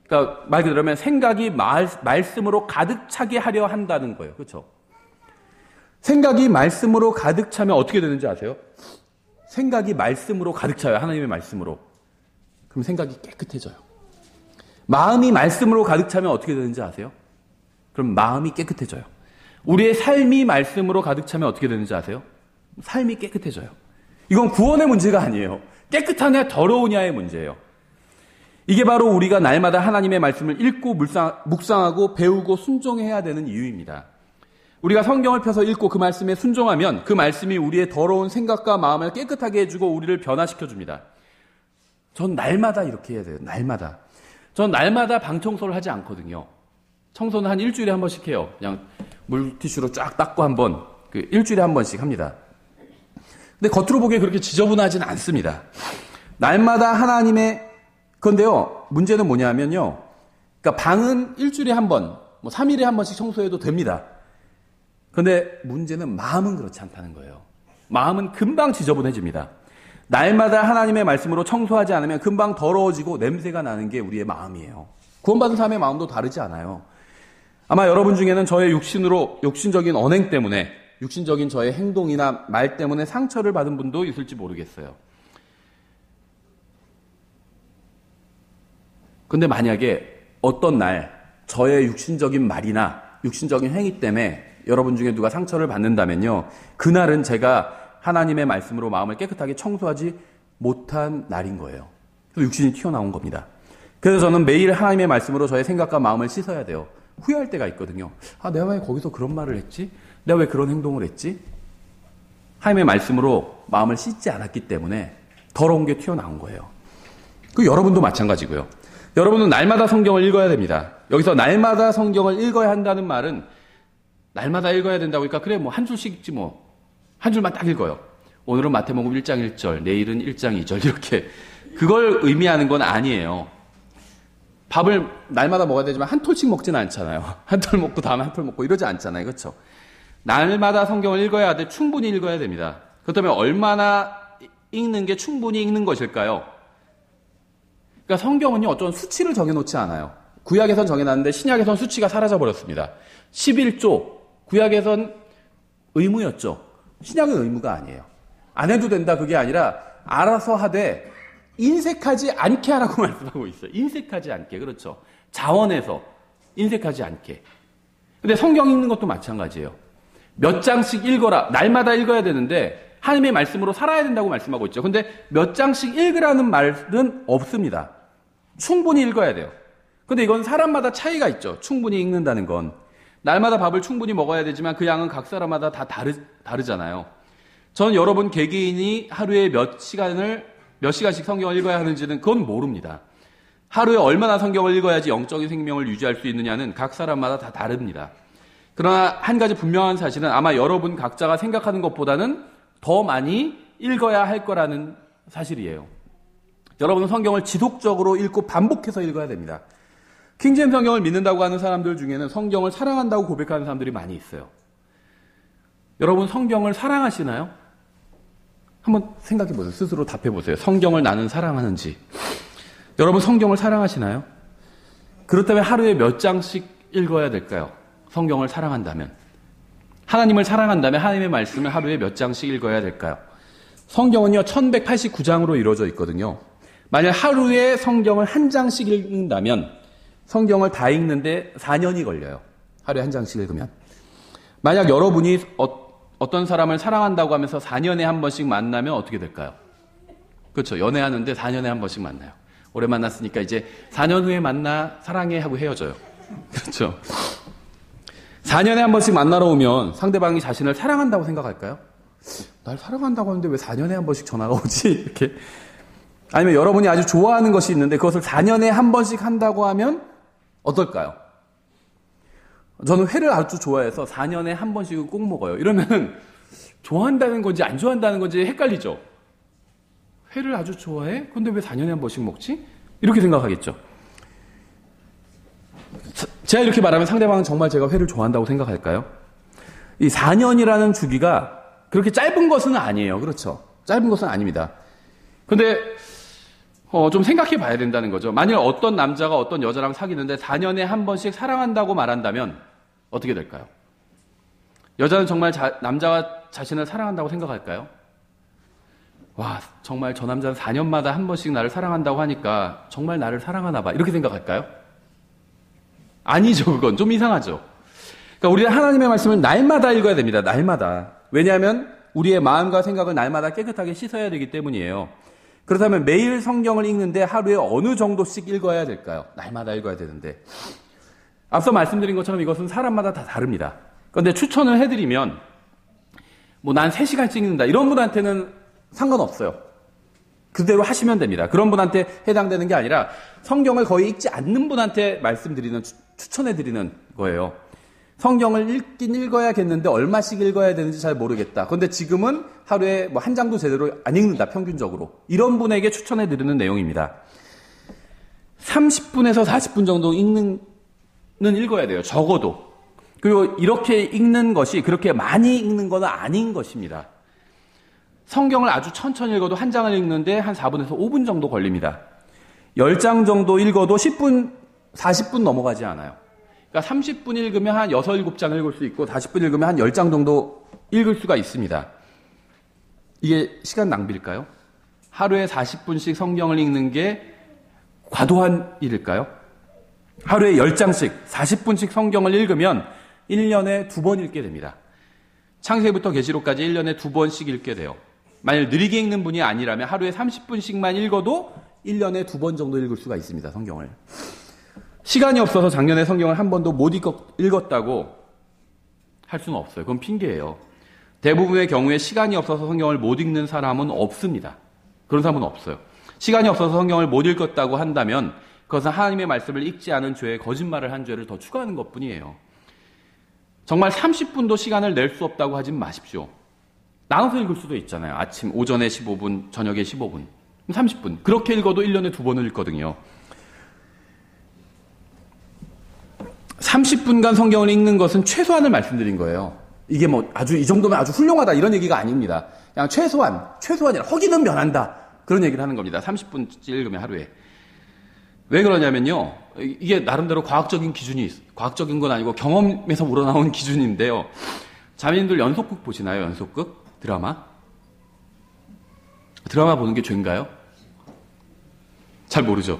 그러니까 말 그대로 하면 생각이 말씀으로 가득 차게 하려 한다는 거예요. 그렇죠? 생각이 말씀으로 가득 차면 어떻게 되는지 아세요? 생각이 말씀으로 가득 차요. 하나님의 말씀으로. 그럼 생각이 깨끗해져요. 마음이 말씀으로 가득 차면 어떻게 되는지 아세요? 그럼 마음이 깨끗해져요. 우리의 삶이 말씀으로 가득 차면 어떻게 되는지 아세요? 삶이 깨끗해져요. 이건 구원의 문제가 아니에요. 깨끗하냐 더러우냐의 문제예요. 이게 바로 우리가 날마다 하나님의 말씀을 읽고 묵상하고 배우고 순종해야 되는 이유입니다. 우리가 성경을 펴서 읽고 그 말씀에 순종하면 그 말씀이 우리의 더러운 생각과 마음을 깨끗하게 해주고 우리를 변화시켜줍니다. 전 날마다 이렇게 해야 돼요. 날마다. 전 날마다 방 청소를 하지 않거든요. 청소는 한 일주일에 한 번씩 해요. 그냥 물티슈로 쫙 닦고 한 번, 일주일에 한 번씩 합니다. 근데 겉으로 보기에 그렇게 지저분하지는 않습니다. 날마다 하나님의, 그런데요, 문제는 뭐냐면요. 그러니까 방은 일주일에 한 번, 3일에 한 번씩 청소해도 됩니다. 그런데 문제는 마음은 그렇지 않다는 거예요. 마음은 금방 지저분해집니다. 날마다 하나님의 말씀으로 청소하지 않으면 금방 더러워지고 냄새가 나는 게 우리의 마음이에요. 구원받은 사람의 마음도 다르지 않아요. 아마 여러분 중에는 저의 육신적인 언행 때문에, 육신적인 저의 행동이나 말 때문에 상처를 받은 분도 있을지 모르겠어요. 근데 만약에 어떤 날 저의 육신적인 말이나 육신적인 행위 때문에 여러분 중에 누가 상처를 받는다면요. 그날은 제가 하나님의 말씀으로 마음을 깨끗하게 청소하지 못한 날인 거예요. 그래서 육신이 튀어나온 겁니다. 그래서 저는 매일 하나님의 말씀으로 저의 생각과 마음을 씻어야 돼요. 후회할 때가 있거든요. 내가 왜 거기서 그런 말을 했지? 내가 왜 그런 행동을 했지? 하나님의 말씀으로 마음을 씻지 않았기 때문에 더러운 게 튀어나온 거예요. 그 여러분도 마찬가지고요. 여러분은 날마다 성경을 읽어야 됩니다. 여기서 날마다 성경을 읽어야 한다는 말은 날마다 읽어야 된다고 하니까 그래 한 줄씩 읽지 한 줄만 딱 읽어요. 오늘은 마태복음 1장 1절, 내일은 1장 2절 이렇게 그걸 의미하는 건 아니에요. 밥을 날마다 먹어야 되지만 한 톨씩 먹지는 않잖아요. 한 톨 먹고 다음에 한 톨 먹고 이러지 않잖아요. 그렇죠? 날마다 성경을 읽어야 돼. 충분히 읽어야 됩니다. 그렇다면 얼마나 읽는 게 충분히 읽는 것일까요? 그러니까 성경은요. 어떤 수치를 정해놓지 않아요. 구약에선 정해놨는데 신약에선 수치가 사라져버렸습니다. 11조 구약에선 의무였죠. 신약은 의무가 아니에요. 안 해도 된다 그게 아니라 알아서 하되 인색하지 않게 하라고 말씀하고 있어요. 인색하지 않게. 그렇죠. 자원해서 인색하지 않게. 근데 성경 읽는 것도 마찬가지예요. 몇 장씩 읽어라. 날마다 읽어야 되는데 하나님의 말씀으로 살아야 된다고 말씀하고 있죠. 근데 몇 장씩 읽으라는 말은 없습니다. 충분히 읽어야 돼요. 근데 이건 사람마다 차이가 있죠. 충분히 읽는다는 건. 날마다 밥을 충분히 먹어야 되지만 그 양은 각 사람마다 다 다르잖아요. 전 여러분 개개인이 하루에 몇 시간씩 성경을 읽어야 하는지는 그건 모릅니다. 하루에 얼마나 성경을 읽어야지 영적인 생명을 유지할 수 있느냐는 각 사람마다 다 다릅니다. 그러나 한 가지 분명한 사실은 아마 여러분 각자가 생각하는 것보다는 더 많이 읽어야 할 거라는 사실이에요. 여러분은 성경을 지속적으로 읽고 반복해서 읽어야 됩니다. 킹제임 성경을 믿는다고 하는 사람들 중에는 성경을 사랑한다고 고백하는 사람들이 많이 있어요. 여러분 성경을 사랑하시나요? 한번 생각해 보세요. 스스로 답해 보세요. 성경을 나는 사랑하는지. 여러분 성경을 사랑하시나요? 그렇다면 하루에 몇 장씩 읽어야 될까요? 성경을 사랑한다면. 하나님을 사랑한다면 하나님의 말씀을 하루에 몇 장씩 읽어야 될까요? 성경은요 1189장으로 이루어져 있거든요. 만약 하루에 성경을 한 장씩 읽는다면 성경을 다 읽는데 4년이 걸려요. 하루에 한 장씩 읽으면. 만약 여러분이 어떤 사람을 사랑한다고 하면서 4년에 한 번씩 만나면 어떻게 될까요? 그렇죠. 연애하는데 4년에 한 번씩 만나요. 오래 만났으니까 이제 4년 후에 만나 사랑해 하고 헤어져요. 그렇죠. 4년에 한 번씩 만나러 오면 상대방이 자신을 사랑한다고 생각할까요? 날 사랑한다고 하는데 왜 4년에 한 번씩 전화가 오지? 이렇게. 아니면 여러분이 아주 좋아하는 것이 있는데 그것을 4년에 한 번씩 한다고 하면 어떨까요? 저는 회를 아주 좋아해서 4년에 한 번씩은 꼭 먹어요. 이러면 좋아한다는 건지 안 좋아한다는 건지 헷갈리죠? 회를 아주 좋아해? 근데 왜 4년에 한 번씩 먹지? 이렇게 생각하겠죠. 제가 이렇게 말하면 상대방은 정말 제가 회를 좋아한다고 생각할까요? 이 4년이라는 주기가 그렇게 짧은 것은 아니에요. 그렇죠? 짧은 것은 아닙니다. 근데 좀 생각해 봐야 된다는 거죠. 만약 어떤 남자가 어떤 여자랑 사귀는데 4년에 한 번씩 사랑한다고 말한다면 어떻게 될까요? 여자는 정말 남자가 자신을 사랑한다고 생각할까요? 와, 정말 저 남자는 4년마다 한 번씩 나를 사랑한다고 하니까 정말 나를 사랑하나 봐. 이렇게 생각할까요? 아니죠. 그건 좀 이상하죠. 그러니까 우리는 하나님의 말씀을 날마다 읽어야 됩니다. 날마다. 왜냐하면 우리의 마음과 생각을 날마다 깨끗하게 씻어야 되기 때문이에요. 그렇다면 매일 성경을 읽는데 하루에 어느 정도씩 읽어야 될까요? 날마다 읽어야 되는데. 앞서 말씀드린 것처럼 이것은 사람마다 다 다릅니다. 그런데 추천을 해드리면 난 3시간씩 읽는다. 이런 분한테는 상관없어요. 그대로 하시면 됩니다. 그런 분한테 해당되는 게 아니라 성경을 거의 읽지 않는 분한테 말씀드리는, 추천해드리는 거예요. 성경을 읽긴 읽어야겠는데 얼마씩 읽어야 되는지 잘 모르겠다. 그런데 지금은 하루에 한 장도 제대로 안 읽는다, 평균적으로. 이런 분에게 추천해드리는 내용입니다. 30분에서 40분 정도 읽어야 돼요. 적어도. 그리고 이렇게 읽는 것이 그렇게 많이 읽는 건 아닌 것입니다. 성경을 아주 천천히 읽어도 한 장을 읽는데 한 4분에서 5분 정도 걸립니다. 10장 정도 읽어도 10분, 40분 넘어가지 않아요. 그러니까 30분 읽으면 한 6, 7장 읽을 수 있고 40분 읽으면 한 10장 정도 읽을 수가 있습니다. 이게 시간 낭비일까요? 하루에 40분씩 성경을 읽는 게 과도한 일일까요? 하루에 10장씩 40분씩 성경을 읽으면 1년에 2번 읽게 됩니다. 창세기부터 계시록까지 1년에 2번씩 읽게 돼요. 만약 느리게 읽는 분이 아니라면 하루에 30분씩만 읽어도 1년에 2번 정도 읽을 수가 있습니다. 성경을. 시간이 없어서 작년에 성경을 한 번도 못 읽었다고 할 수는 없어요. 그건 핑계예요. 대부분의 경우에 시간이 없어서 성경을 못 읽는 사람은 없습니다. 그런 사람은 없어요. 시간이 없어서 성경을 못 읽었다고 한다면 그것은 하나님의 말씀을 읽지 않은 죄에 거짓말을 한 죄를 더 추가하는 것뿐이에요. 정말 30분도 시간을 낼 수 없다고 하지 마십시오. 나눠서 읽을 수도 있잖아요. 아침, 오전에 15분, 저녁에 15분, 30분. 그렇게 읽어도 1년에 2번을 읽거든요. 30분간 성경을 읽는 것은 최소한을 말씀드린 거예요. 이게 아주 이 정도면 아주 훌륭하다 이런 얘기가 아닙니다. 그냥 최소한이라 허기는 면한다. 그런 얘기를 하는 겁니다. 30분씩 읽으면 하루에. 왜 그러냐면요. 이게 나름대로 과학적인 기준이 있어요. 과학적인 건 아니고 경험에서 우러나온 기준인데요. 자매님들 연속극 보시나요? 연속극? 드라마? 드라마 보는 게 죄인가요? 잘 모르죠.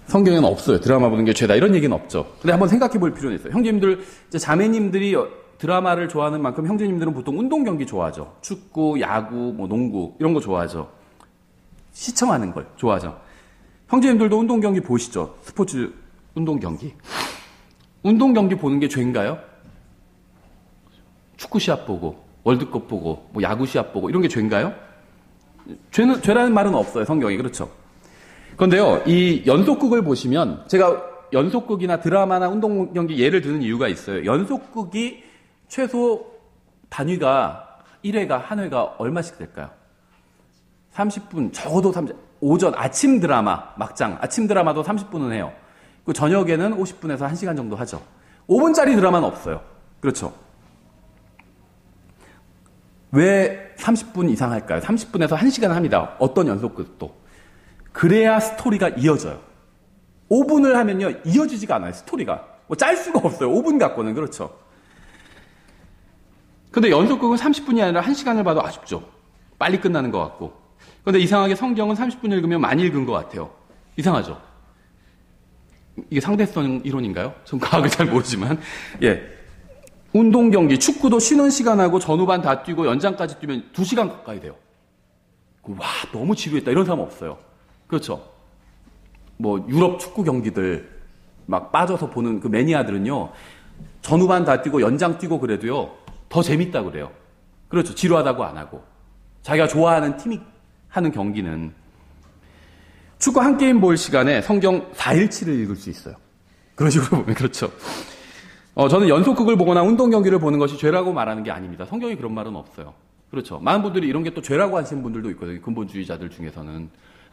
성경에는 없어요. 드라마 보는 게 죄다. 이런 얘기는 없죠. 근데 한번 생각해 볼 필요는 있어요. 형제님들, 자매님들이 드라마를 좋아하는 만큼 형제님들은 보통 운동 경기 좋아하죠. 축구, 야구, 농구, 이런 거 좋아하죠. 시청하는 걸 좋아하죠. 형제님들도 운동 경기 보시죠. 스포츠 운동 경기. 운동 경기 보는 게 죄인가요? 축구 시합 보고, 월드컵 보고, 야구 시합 보고, 이런 게 죄인가요? 죄라는 말은 없어요. 성경에. 그렇죠. 그런데요, 이 연속극을 보시면, 제가 연속극이나 드라마나 운동 경기 예를 드는 이유가 있어요. 연속극이 최소 단위가 1회가, 한 회가 얼마씩 될까요? 30분, 적어도 30분, 오전, 아침 드라마, 막장, 아침 드라마도 30분은 해요. 그 저녁에는 50분에서 1시간 정도 하죠. 5분짜리 드라마는 없어요. 그렇죠. 왜 30분 이상 할까요? 30분에서 1시간 합니다. 어떤 연속극도. 그래야 스토리가 이어져요. 5분을 하면요, 이어지지가 않아요, 스토리가. 짤 수가 없어요. 5분 갖고는. 그렇죠. 근데 연속극은 30분이 아니라 1시간을 봐도 아쉽죠. 빨리 끝나는 것 같고. 그런데 이상하게 성경은 30분 읽으면 많이 읽은 것 같아요. 이상하죠? 이게 상대성 이론인가요? 전 과학을 잘 모르지만. 예. 운동 경기, 축구도 쉬는 시간하고 전후반 다 뛰고 연장까지 뛰면 2시간 가까이 돼요. 와, 너무 지루했다. 이런 사람 없어요. 그렇죠? 뭐, 유럽 축구 경기들 막 빠져서 보는 그 매니아들은요, 전후반 다 뛰고 연장 뛰고 그래도요, 더 재밌다 그래요. 그렇죠. 지루하다고 안 하고. 자기가 좋아하는 팀이 하는 경기는 축구 한 게임 볼 시간에 성경 4일치를 읽을 수 있어요. 그런 식으로 보면 그렇죠. 저는 연속극을 보거나 운동 경기를 보는 것이 죄라고 말하는 게 아닙니다. 성경에 그런 말은 없어요. 그렇죠. 많은 분들이 이런 게 또 죄라고 하시는 분들도 있거든요. 근본주의자들 중에서는.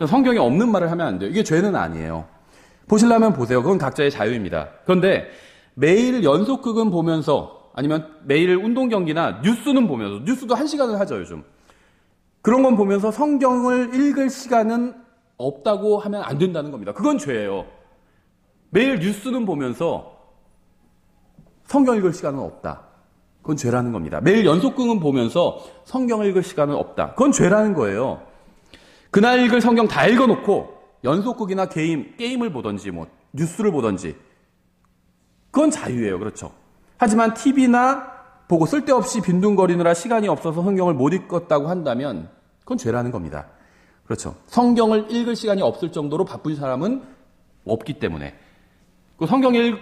성경에 없는 말을 하면 안 돼요. 이게 죄는 아니에요. 보시려면 보세요. 그건 각자의 자유입니다. 그런데 매일 연속극은 보면서 아니면 매일 운동 경기나 뉴스는 보면서, 뉴스도 1시간을 하죠, 요즘. 그런 건 보면서 성경을 읽을 시간은 없다고 하면 안 된다는 겁니다. 그건 죄예요. 매일 뉴스는 보면서 성경 읽을 시간은 없다. 그건 죄라는 겁니다. 매일 연속극은 보면서 성경 읽을 시간은 없다. 그건 죄라는 거예요. 그날 읽을 성경 다 읽어놓고 연속극이나 게임을 보든지 뭐 뉴스를 보든지 그건 자유예요. 그렇죠. 하지만 TV나 보고 쓸데없이 빈둥거리느라 시간이 없어서 성경을 못 읽었다고 한다면 그건 죄라는 겁니다. 그렇죠. 성경을 읽을 시간이 없을 정도로 바쁜 사람은 없기 때문에 그 성경을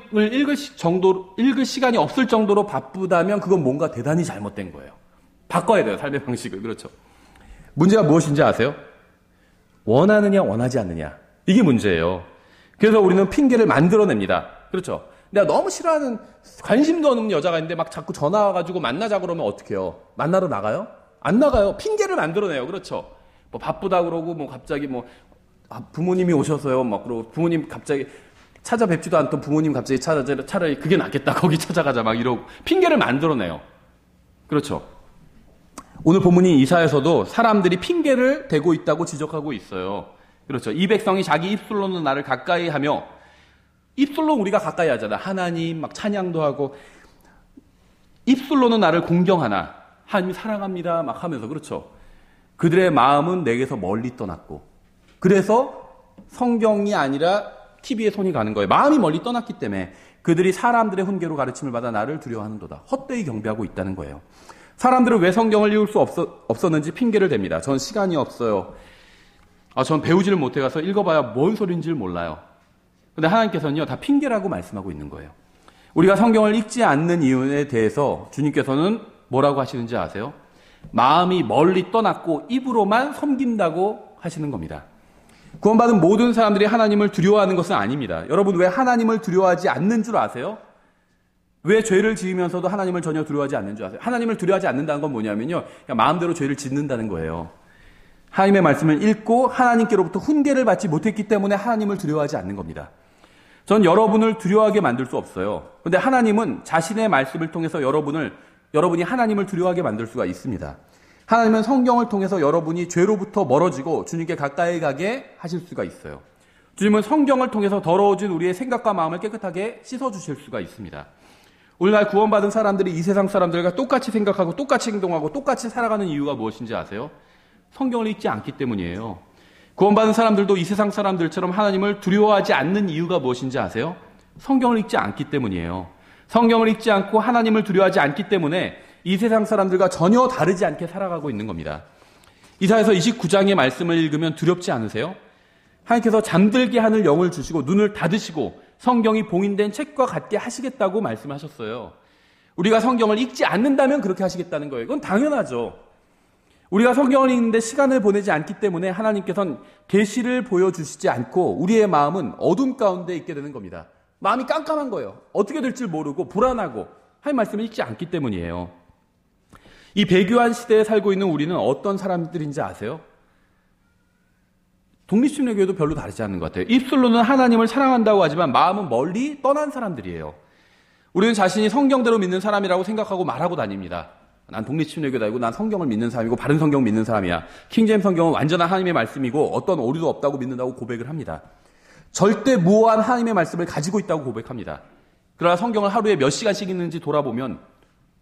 읽을 시간이 없을 정도로 바쁘다면 그건 뭔가 대단히 잘못된 거예요. 바꿔야 돼요. 삶의 방식을. 그렇죠. 문제가 무엇인지 아세요? 원하느냐 원하지 않느냐. 이게 문제예요. 그래서 우리는 핑계를 만들어냅니다. 그렇죠. 내가 너무 싫어하는 관심도 없는 여자가 있는데 막 자꾸 전화 와가지고 만나자 그러면 어떻게 해요? 만나러 나가요? 안 나가요. 핑계를 만들어내요. 그렇죠. 뭐 바쁘다 그러고 뭐 갑자기 부모님이 오셔서요. 막 그러고 부모님 갑자기 찾아뵙지도 않던 부모님 갑자기 차라리 그게 낫겠다. 거기 찾아가자 막 이러고 핑계를 만들어내요. 그렇죠. 오늘 본문인 이사야서도 사람들이 핑계를 대고 있다고 지적하고 있어요. 그렇죠. 이 백성이 자기 입술로는 나를 가까이 하며 입술로 우리가 가까이 하잖아. 하나님 막 찬양도 하고 입술로는 나를 공경하나 하나님 사랑합니다 막 하면서 그렇죠. 그들의 마음은 내게서 멀리 떠났고 그래서 성경이 아니라 TV에 손이 가는 거예요. 마음이 멀리 떠났기 때문에 그들이 사람들의 훈계로 가르침을 받아 나를 두려워하는도다. 헛되이 경배하고 있다는 거예요. 사람들은 왜 성경을 읽을 수 없었는지 핑계를 댑니다. 전 시간이 없어요. 전 배우지를 못해가서 읽어봐야 뭔 소리인지를 몰라요. 근데 하나님께서는요, 다 핑계라고 말씀하고 있는 거예요. 우리가 성경을 읽지 않는 이유에 대해서 주님께서는 뭐라고 하시는지 아세요? 마음이 멀리 떠났고 입으로만 섬긴다고 하시는 겁니다. 구원받은 모든 사람들이 하나님을 두려워하는 것은 아닙니다. 여러분 왜 하나님을 두려워하지 않는 줄 아세요? 왜 죄를 지으면서도 하나님을 전혀 두려워하지 않는 줄 아세요? 하나님을 두려워하지 않는다는 건 뭐냐면요. 그냥 마음대로 죄를 짓는다는 거예요. 하나님의 말씀을 읽고 하나님께로부터 훈계를 받지 못했기 때문에 하나님을 두려워하지 않는 겁니다. 전 여러분을 두려워하게 만들 수 없어요. 그런데 하나님은 자신의 말씀을 통해서 여러분이 하나님을 두려워하게 만들 수가 있습니다. 하나님은 성경을 통해서 여러분이 죄로부터 멀어지고 주님께 가까이 가게 하실 수가 있어요. 주님은 성경을 통해서 더러워진 우리의 생각과 마음을 깨끗하게 씻어주실 수가 있습니다. 오늘날 구원받은 사람들이 이 세상 사람들과 똑같이 생각하고 똑같이 행동하고 똑같이 살아가는 이유가 무엇인지 아세요? 성경을 읽지 않기 때문이에요. 구원받은 사람들도 이 세상 사람들처럼 하나님을 두려워하지 않는 이유가 무엇인지 아세요? 성경을 읽지 않기 때문이에요. 성경을 읽지 않고 하나님을 두려워하지 않기 때문에 이 세상 사람들과 전혀 다르지 않게 살아가고 있는 겁니다. 이사야서 29장의 말씀을 읽으면 두렵지 않으세요? 하나님께서 잠들게 하는 영을 주시고 눈을 닫으시고 성경이 봉인된 책과 같게 하시겠다고 말씀하셨어요. 우리가 성경을 읽지 않는다면 그렇게 하시겠다는 거예요. 그건 당연하죠. 우리가 성경을 읽는데 시간을 보내지 않기 때문에 하나님께서는 계시를 보여주시지 않고 우리의 마음은 어둠 가운데 있게 되는 겁니다. 마음이 깜깜한 거예요. 어떻게 될지 모르고 불안하고 하나님 말씀을 읽지 않기 때문이에요. 이 배교한 시대에 살고 있는 우리는 어떤 사람들인지 아세요? 독립심리교회도 별로 다르지 않는 것 같아요. 입술로는 하나님을 사랑한다고 하지만 마음은 멀리 떠난 사람들이에요. 우리는 자신이 성경대로 믿는 사람이라고 생각하고 말하고 다닙니다. 난 독립심리교회도 아니고 난 성경을 믿는 사람이고 바른 성경 믿는 사람이야. 킹제임스 성경은 완전한 하나님의 말씀이고 어떤 오류도 없다고 믿는다고 고백을 합니다. 절대 무오한 하나님의 말씀을 가지고 있다고 고백합니다. 그러나 성경을 하루에 몇 시간씩 읽는지 돌아보면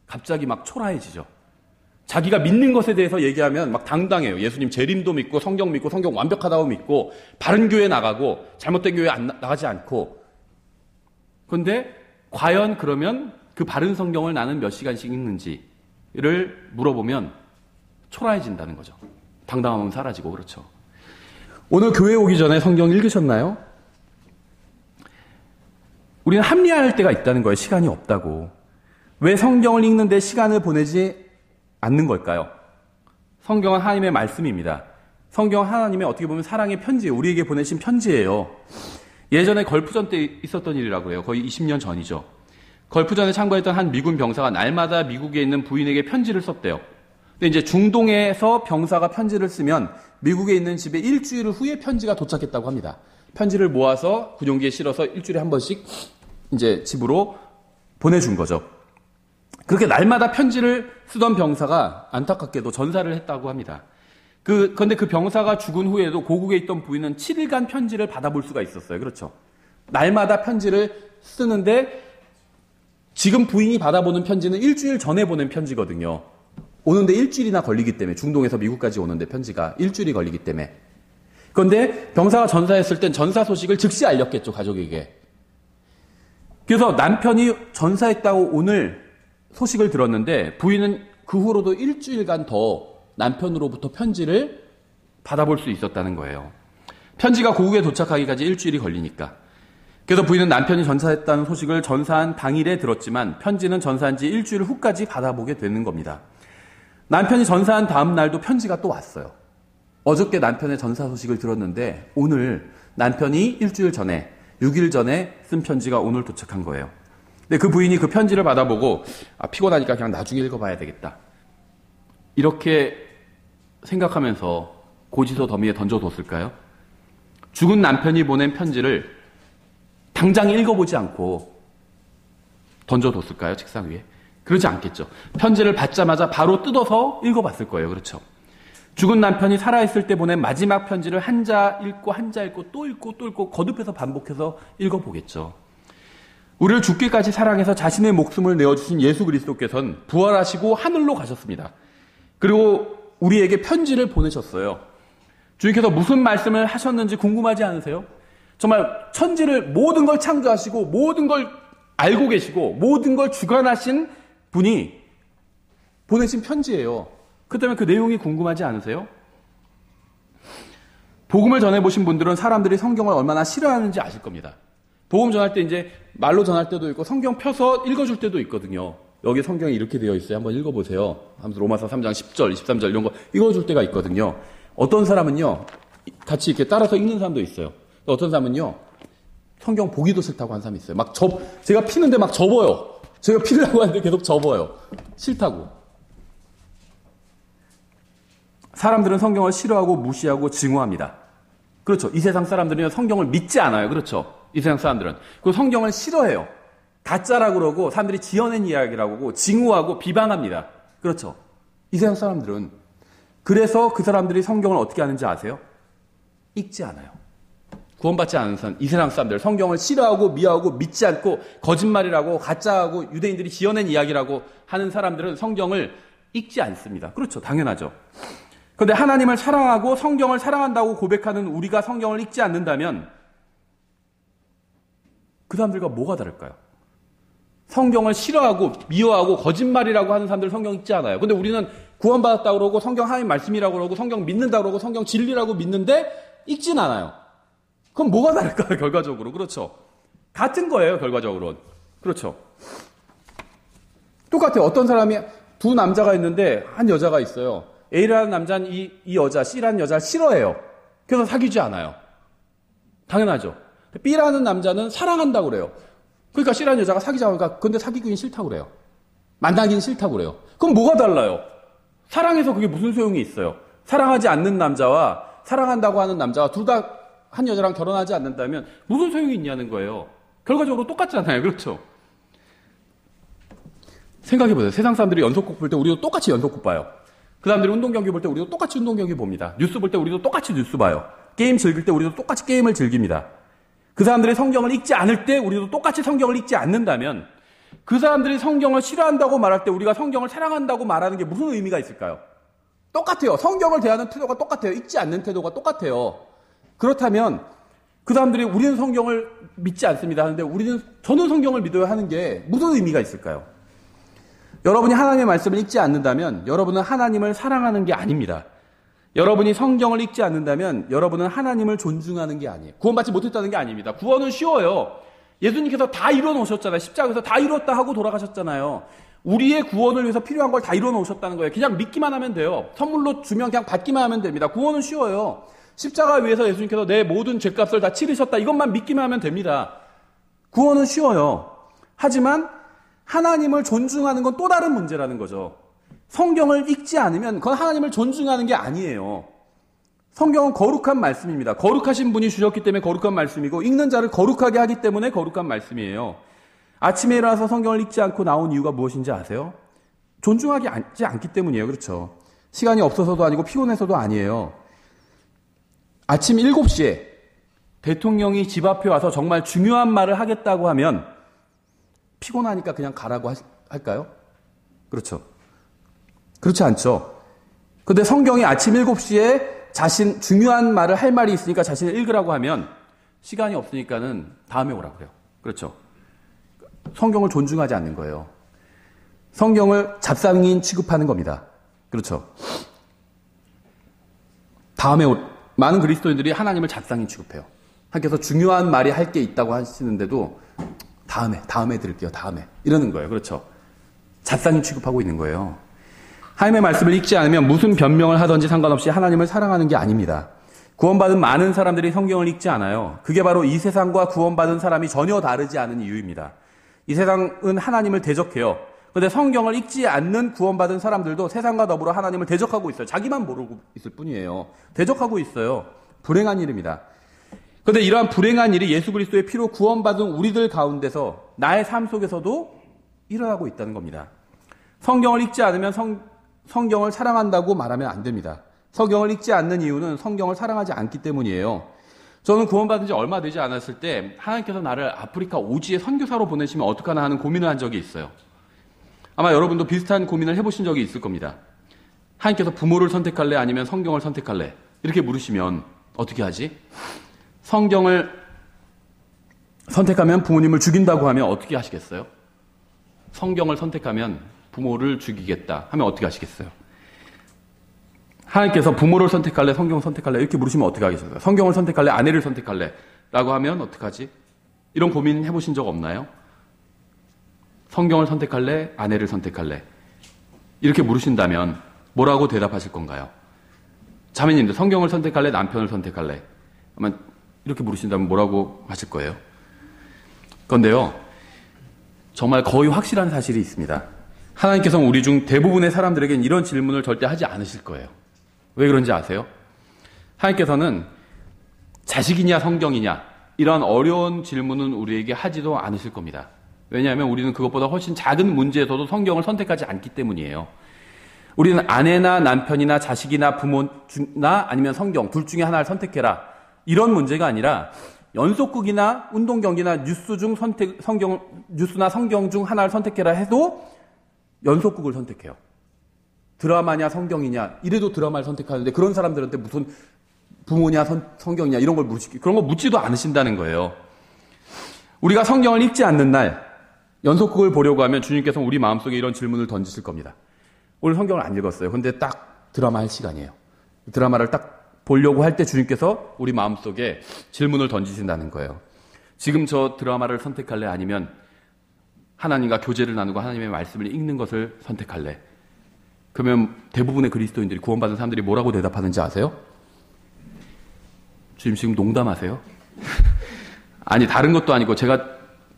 갑자기 막 초라해지죠. 자기가 믿는 것에 대해서 얘기하면 막 당당해요. 예수님 재림도 믿고 성경 완벽하다고 믿고 바른 교회 나가고 잘못된 교회 나가지 않고. 그런데 과연 그러면 그 바른 성경을 나는 몇 시간씩 읽는지를 물어보면 초라해진다는 거죠. 당당함은 사라지고. 그렇죠. 오늘 교회 오기 전에 성경 읽으셨나요? 우리는 합리화할 때가 있다는 거예요. 시간이 없다고. 왜 성경을 읽는데 시간을 보내지 않는 걸까요? 성경은 하나님의 말씀입니다. 성경은 하나님의 어떻게 보면 사랑의 편지예요. 우리에게 보내신 편지예요. 예전에 걸프전 때 있었던 일이라고 해요. 거의 20년 전이죠. 걸프전에 참가했던 한 미군 병사가 날마다 미국에 있는 부인에게 편지를 썼대요. 근데 이제 중동에서 병사가 편지를 쓰면 미국에 있는 집에 일주일 후에 편지가 도착했다고 합니다. 편지를 모아서 군용기에 실어서 일주일에 한 번씩 이제 집으로 보내준 거죠. 그렇게 날마다 편지를 쓰던 병사가 안타깝게도 전사를 했다고 합니다. 그런데 그 병사가 죽은 후에도 고국에 있던 부인은 7일간 편지를 받아볼 수가 있었어요. 그렇죠. 날마다 편지를 쓰는데 지금 부인이 받아보는 편지는 일주일 전에 보낸 편지거든요. 오는데 일주일이나 걸리기 때문에, 중동에서 미국까지 오는데 편지가 일주일이 걸리기 때문에. 그런데 병사가 전사했을 땐 전사 소식을 즉시 알렸겠죠, 가족에게. 그래서 남편이 전사했다고 오늘 소식을 들었는데 부인은 그 후로도 일주일간 더 남편으로부터 편지를 받아볼 수 있었다는 거예요. 편지가 고국에 도착하기까지 일주일이 걸리니까. 그래서 부인은 남편이 전사했다는 소식을 전사한 당일에 들었지만 편지는 전사한 지 일주일 후까지 받아보게 되는 겁니다. 남편이 전사한 다음 날도 편지가 또 왔어요. 어저께 남편의 전사 소식을 들었는데 오늘 남편이 일주일 전에, 6일 전에 쓴 편지가 오늘 도착한 거예요. 근데 그 부인이 그 편지를 받아보고 피곤하니까 그냥 나중에 읽어봐야 되겠다. 이렇게 생각하면서 고지서 더미에 던져뒀을까요? 죽은 남편이 보낸 편지를 당장 읽어보지 않고 던져뒀을까요? 책상 위에? 그러지 않겠죠. 편지를 받자마자 바로 뜯어서 읽어봤을 거예요. 그렇죠. 죽은 남편이 살아있을 때 보낸 마지막 편지를 한자 읽고 한자 읽고 또 읽고 또 읽고 거듭해서 반복해서 읽어보겠죠. 우리를 죽기까지 사랑해서 자신의 목숨을 내어주신 예수 그리스도께서는 부활하시고 하늘로 가셨습니다. 그리고 우리에게 편지를 보내셨어요. 주님께서 무슨 말씀을 하셨는지 궁금하지 않으세요? 정말 천지를 모든 걸 창조하시고 모든 걸 알고 계시고 모든 걸 주관하신 분이 보내신 편지예요. 그 때문에 그 내용이 궁금하지 않으세요? 복음을 전해보신 분들은 사람들이 성경을 얼마나 싫어하는지 아실 겁니다. 복음 전할 때 이제 말로 전할 때도 있고 성경 펴서 읽어줄 때도 있거든요. 여기 성경이 이렇게 되어 있어요. 한번 읽어보세요. 하면서 로마서 3장 10절, 23절 이런 거 읽어줄 때가 있거든요. 어떤 사람은요, 같이 이렇게 따라서 읽는 사람도 있어요. 어떤 사람은요, 성경 보기도 싫다고 하는 사람이 있어요. 제가 피는데 막 접어요. 제가 피려고 하는데 계속 접어요. 싫다고. 사람들은 성경을 싫어하고 무시하고 증오합니다. 그렇죠. 이 세상 사람들은 성경을 믿지 않아요. 그렇죠. 이 세상 사람들은. 그 성경을 싫어해요. 가짜라고 그러고 사람들이 지어낸 이야기라고 하고 증오하고 비방합니다. 그렇죠. 이 세상 사람들은. 그래서 그 사람들이 성경을 어떻게 하는지 아세요? 읽지 않아요. 구원받지 않은 사람, 이 세상 사람들, 성경을 싫어하고 미워하고 믿지 않고 거짓말이라고 가짜하고 유대인들이 지어낸 이야기라고 하는 사람들은 성경을 읽지 않습니다. 그렇죠. 당연하죠. 그런데 하나님을 사랑하고 성경을 사랑한다고 고백하는 우리가 성경을 읽지 않는다면 그 사람들과 뭐가 다를까요? 성경을 싫어하고 미워하고 거짓말이라고 하는 사람들 성경 읽지 않아요. 근데 우리는 구원받았다고 그러고 성경 하나님 말씀이라고 그러고 성경 믿는다고 그러고 성경 진리라고 믿는데 읽진 않아요. 그럼 뭐가 다를까요? 결과적으로. 그렇죠. 같은 거예요. 결과적으로는. 그렇죠. 똑같아요. 어떤 사람이 두 남자가 있는데 한 여자가 있어요. A라는 남자는 이 여자, C라는 여자를 싫어해요. 그래서 사귀지 않아요. 당연하죠. B라는 남자는 사랑한다고 그래요. 그러니까 C라는 여자가 사귀자고 하니까 근데 사귀긴 싫다고 그래요. 만나긴 싫다고 그래요. 그럼 뭐가 달라요? 사랑해서 그게 무슨 소용이 있어요? 사랑하지 않는 남자와 사랑한다고 하는 남자가 둘 다 한 여자랑 결혼하지 않는다면 무슨 소용이 있냐는 거예요. 결과적으로 똑같잖아요. 그렇죠? 생각해보세요. 세상 사람들이 연속극 볼 때 우리도 똑같이 연속극 봐요. 그 사람들이 운동 경기 볼 때 우리도 똑같이 운동 경기 봅니다. 뉴스 볼 때 우리도 똑같이 뉴스 봐요. 게임 즐길 때 우리도 똑같이 게임을 즐깁니다. 그 사람들이 성경을 읽지 않을 때 우리도 똑같이 성경을 읽지 않는다면 그 사람들이 성경을 싫어한다고 말할 때 우리가 성경을 사랑한다고 말하는 게 무슨 의미가 있을까요? 똑같아요. 성경을 대하는 태도가 똑같아요. 읽지 않는 태도가 똑같아요. 그렇다면 그 사람들이 우리는 성경을 믿지 않습니다 하는데 저는 성경을 믿어야 하는 게 무슨 의미가 있을까요? 여러분이 하나님의 말씀을 읽지 않는다면 여러분은 하나님을 사랑하는 게 아닙니다. 여러분이 성경을 읽지 않는다면 여러분은 하나님을 존중하는 게 아니에요. 구원받지 못했다는 게 아닙니다. 구원은 쉬워요. 예수님께서 다 이뤄놓으셨잖아요. 십자가에서 다 이뤘다 하고 돌아가셨잖아요. 우리의 구원을 위해서 필요한 걸 다 이뤄놓으셨다는 거예요. 그냥 믿기만 하면 돼요. 선물로 주면 그냥 받기만 하면 됩니다. 구원은 쉬워요. 십자가 위에서 예수님께서 내 모든 죄값을 다 치르셨다. 이것만 믿기만 하면 됩니다. 구원은 쉬워요. 하지만 하나님을 존중하는 건 또 다른 문제라는 거죠. 성경을 읽지 않으면 그건 하나님을 존중하는 게 아니에요. 성경은 거룩한 말씀입니다. 거룩하신 분이 주셨기 때문에 거룩한 말씀이고 읽는 자를 거룩하게 하기 때문에 거룩한 말씀이에요. 아침에 일어나서 성경을 읽지 않고 나온 이유가 무엇인지 아세요? 존중하지 않기 때문이에요. 그렇죠? 시간이 없어서도 아니고 피곤해서도 아니에요. 아침 7시에 대통령이 집 앞에 와서 정말 중요한 말을 하겠다고 하면 피곤하니까 그냥 가라고 할까요? 그렇죠. 그렇지 않죠. 근데 성경이 아침 7시에 중요한 말을 할 말이 있으니까 자신을 읽으라고 하면 시간이 없으니까는 다음에 오라고 그래요. 그렇죠. 성경을 존중하지 않는 거예요. 성경을 잡상인 취급하는 겁니다. 그렇죠. 많은 그리스도인들이 하나님을 잡상인 취급해요. 하나님께서 중요한 말이 할 게 있다고 하시는데도 다음에 들을게요. 다음에. 이러는 거예요. 그렇죠. 잡상인 취급하고 있는 거예요. 하나님의 말씀을 읽지 않으면 무슨 변명을 하든지 상관없이 하나님을 사랑하는 게 아닙니다. 구원받은 많은 사람들이 성경을 읽지 않아요. 그게 바로 이 세상과 구원받은 사람이 전혀 다르지 않은 이유입니다. 이 세상은 하나님을 대적해요. 그런데 성경을 읽지 않는 구원받은 사람들도 세상과 더불어 하나님을 대적하고 있어요. 자기만 모르고 있을 뿐이에요. 대적하고 있어요. 불행한 일입니다. 그런데 이러한 불행한 일이 예수 그리스도의 피로 구원받은 우리들 가운데서 나의 삶 속에서도 일어나고 있다는 겁니다. 성경을 읽지 않으면 성경을 사랑한다고 말하면 안 됩니다. 성경을 읽지 않는 이유는 성경을 사랑하지 않기 때문이에요. 저는 구원받은 지 얼마 되지 않았을 때 하나님께서 나를 아프리카 오지에 선교사로 보내시면 어떡하나 하는 고민을 한 적이 있어요. 아마 여러분도 비슷한 고민을 해보신 적이 있을 겁니다. 하나님께서 부모를 선택할래 아니면 성경을 선택할래 이렇게 물으시면 어떻게 하지? 성경을 선택하면 부모님을 죽인다고 하면 어떻게 하시겠어요? 성경을 선택하면 부모를 죽이겠다 하면 어떻게 하시겠어요? 하나님께서 부모를 선택할래, 성경을 선택할래 이렇게 물으시면 어떻게 하겠어요? 성경을 선택할래, 아내를 선택할래 라고 하면 어떡하지? 이런 고민 해보신 적 없나요? 성경을 선택할래, 아내를 선택할래 이렇게 물으신다면 뭐라고 대답하실 건가요? 자매님들 성경을 선택할래, 남편을 선택할래 아마 이렇게 물으신다면 뭐라고 하실 거예요? 그런데요 정말 거의 확실한 사실이 있습니다. 하나님께서는 우리 중 대부분의 사람들에게는 이런 질문을 절대 하지 않으실 거예요. 왜 그런지 아세요? 하나님께서는 자식이냐 성경이냐 이런 어려운 질문은 우리에게 하지도 않으실 겁니다. 왜냐하면 우리는 그것보다 훨씬 작은 문제에서도 성경을 선택하지 않기 때문이에요. 우리는 아내나 남편이나 자식이나 부모나 아니면 성경 둘 중에 하나를 선택해라 이런 문제가 아니라 연속극이나 운동 경기나 뉴스나 성경 중 하나를 선택해라 해도 연속극을 선택해요. 드라마냐 성경이냐 이래도 드라마를 선택하는데 그런 사람들한테 무슨 부모냐 성경이냐 이런 걸 그런 거 묻지도 않으신다는 거예요. 우리가 성경을 읽지 않는 날 연속극을 보려고 하면 주님께서 우리 마음속에 이런 질문을 던지실 겁니다. 오늘 성경을 안 읽었어요. 근데 딱 드라마 할 시간이에요. 드라마를 딱 보려고 할 때 주님께서 우리 마음속에 질문을 던지신다는 거예요. 지금 저 드라마를 선택할래 아니면 하나님과 교제를 나누고 하나님의 말씀을 읽는 것을 선택할래? 그러면 대부분의 그리스도인들이 구원받은 사람들이 뭐라고 대답하는지 아세요? 주님 지금 농담하세요? 아니 다른 것도 아니고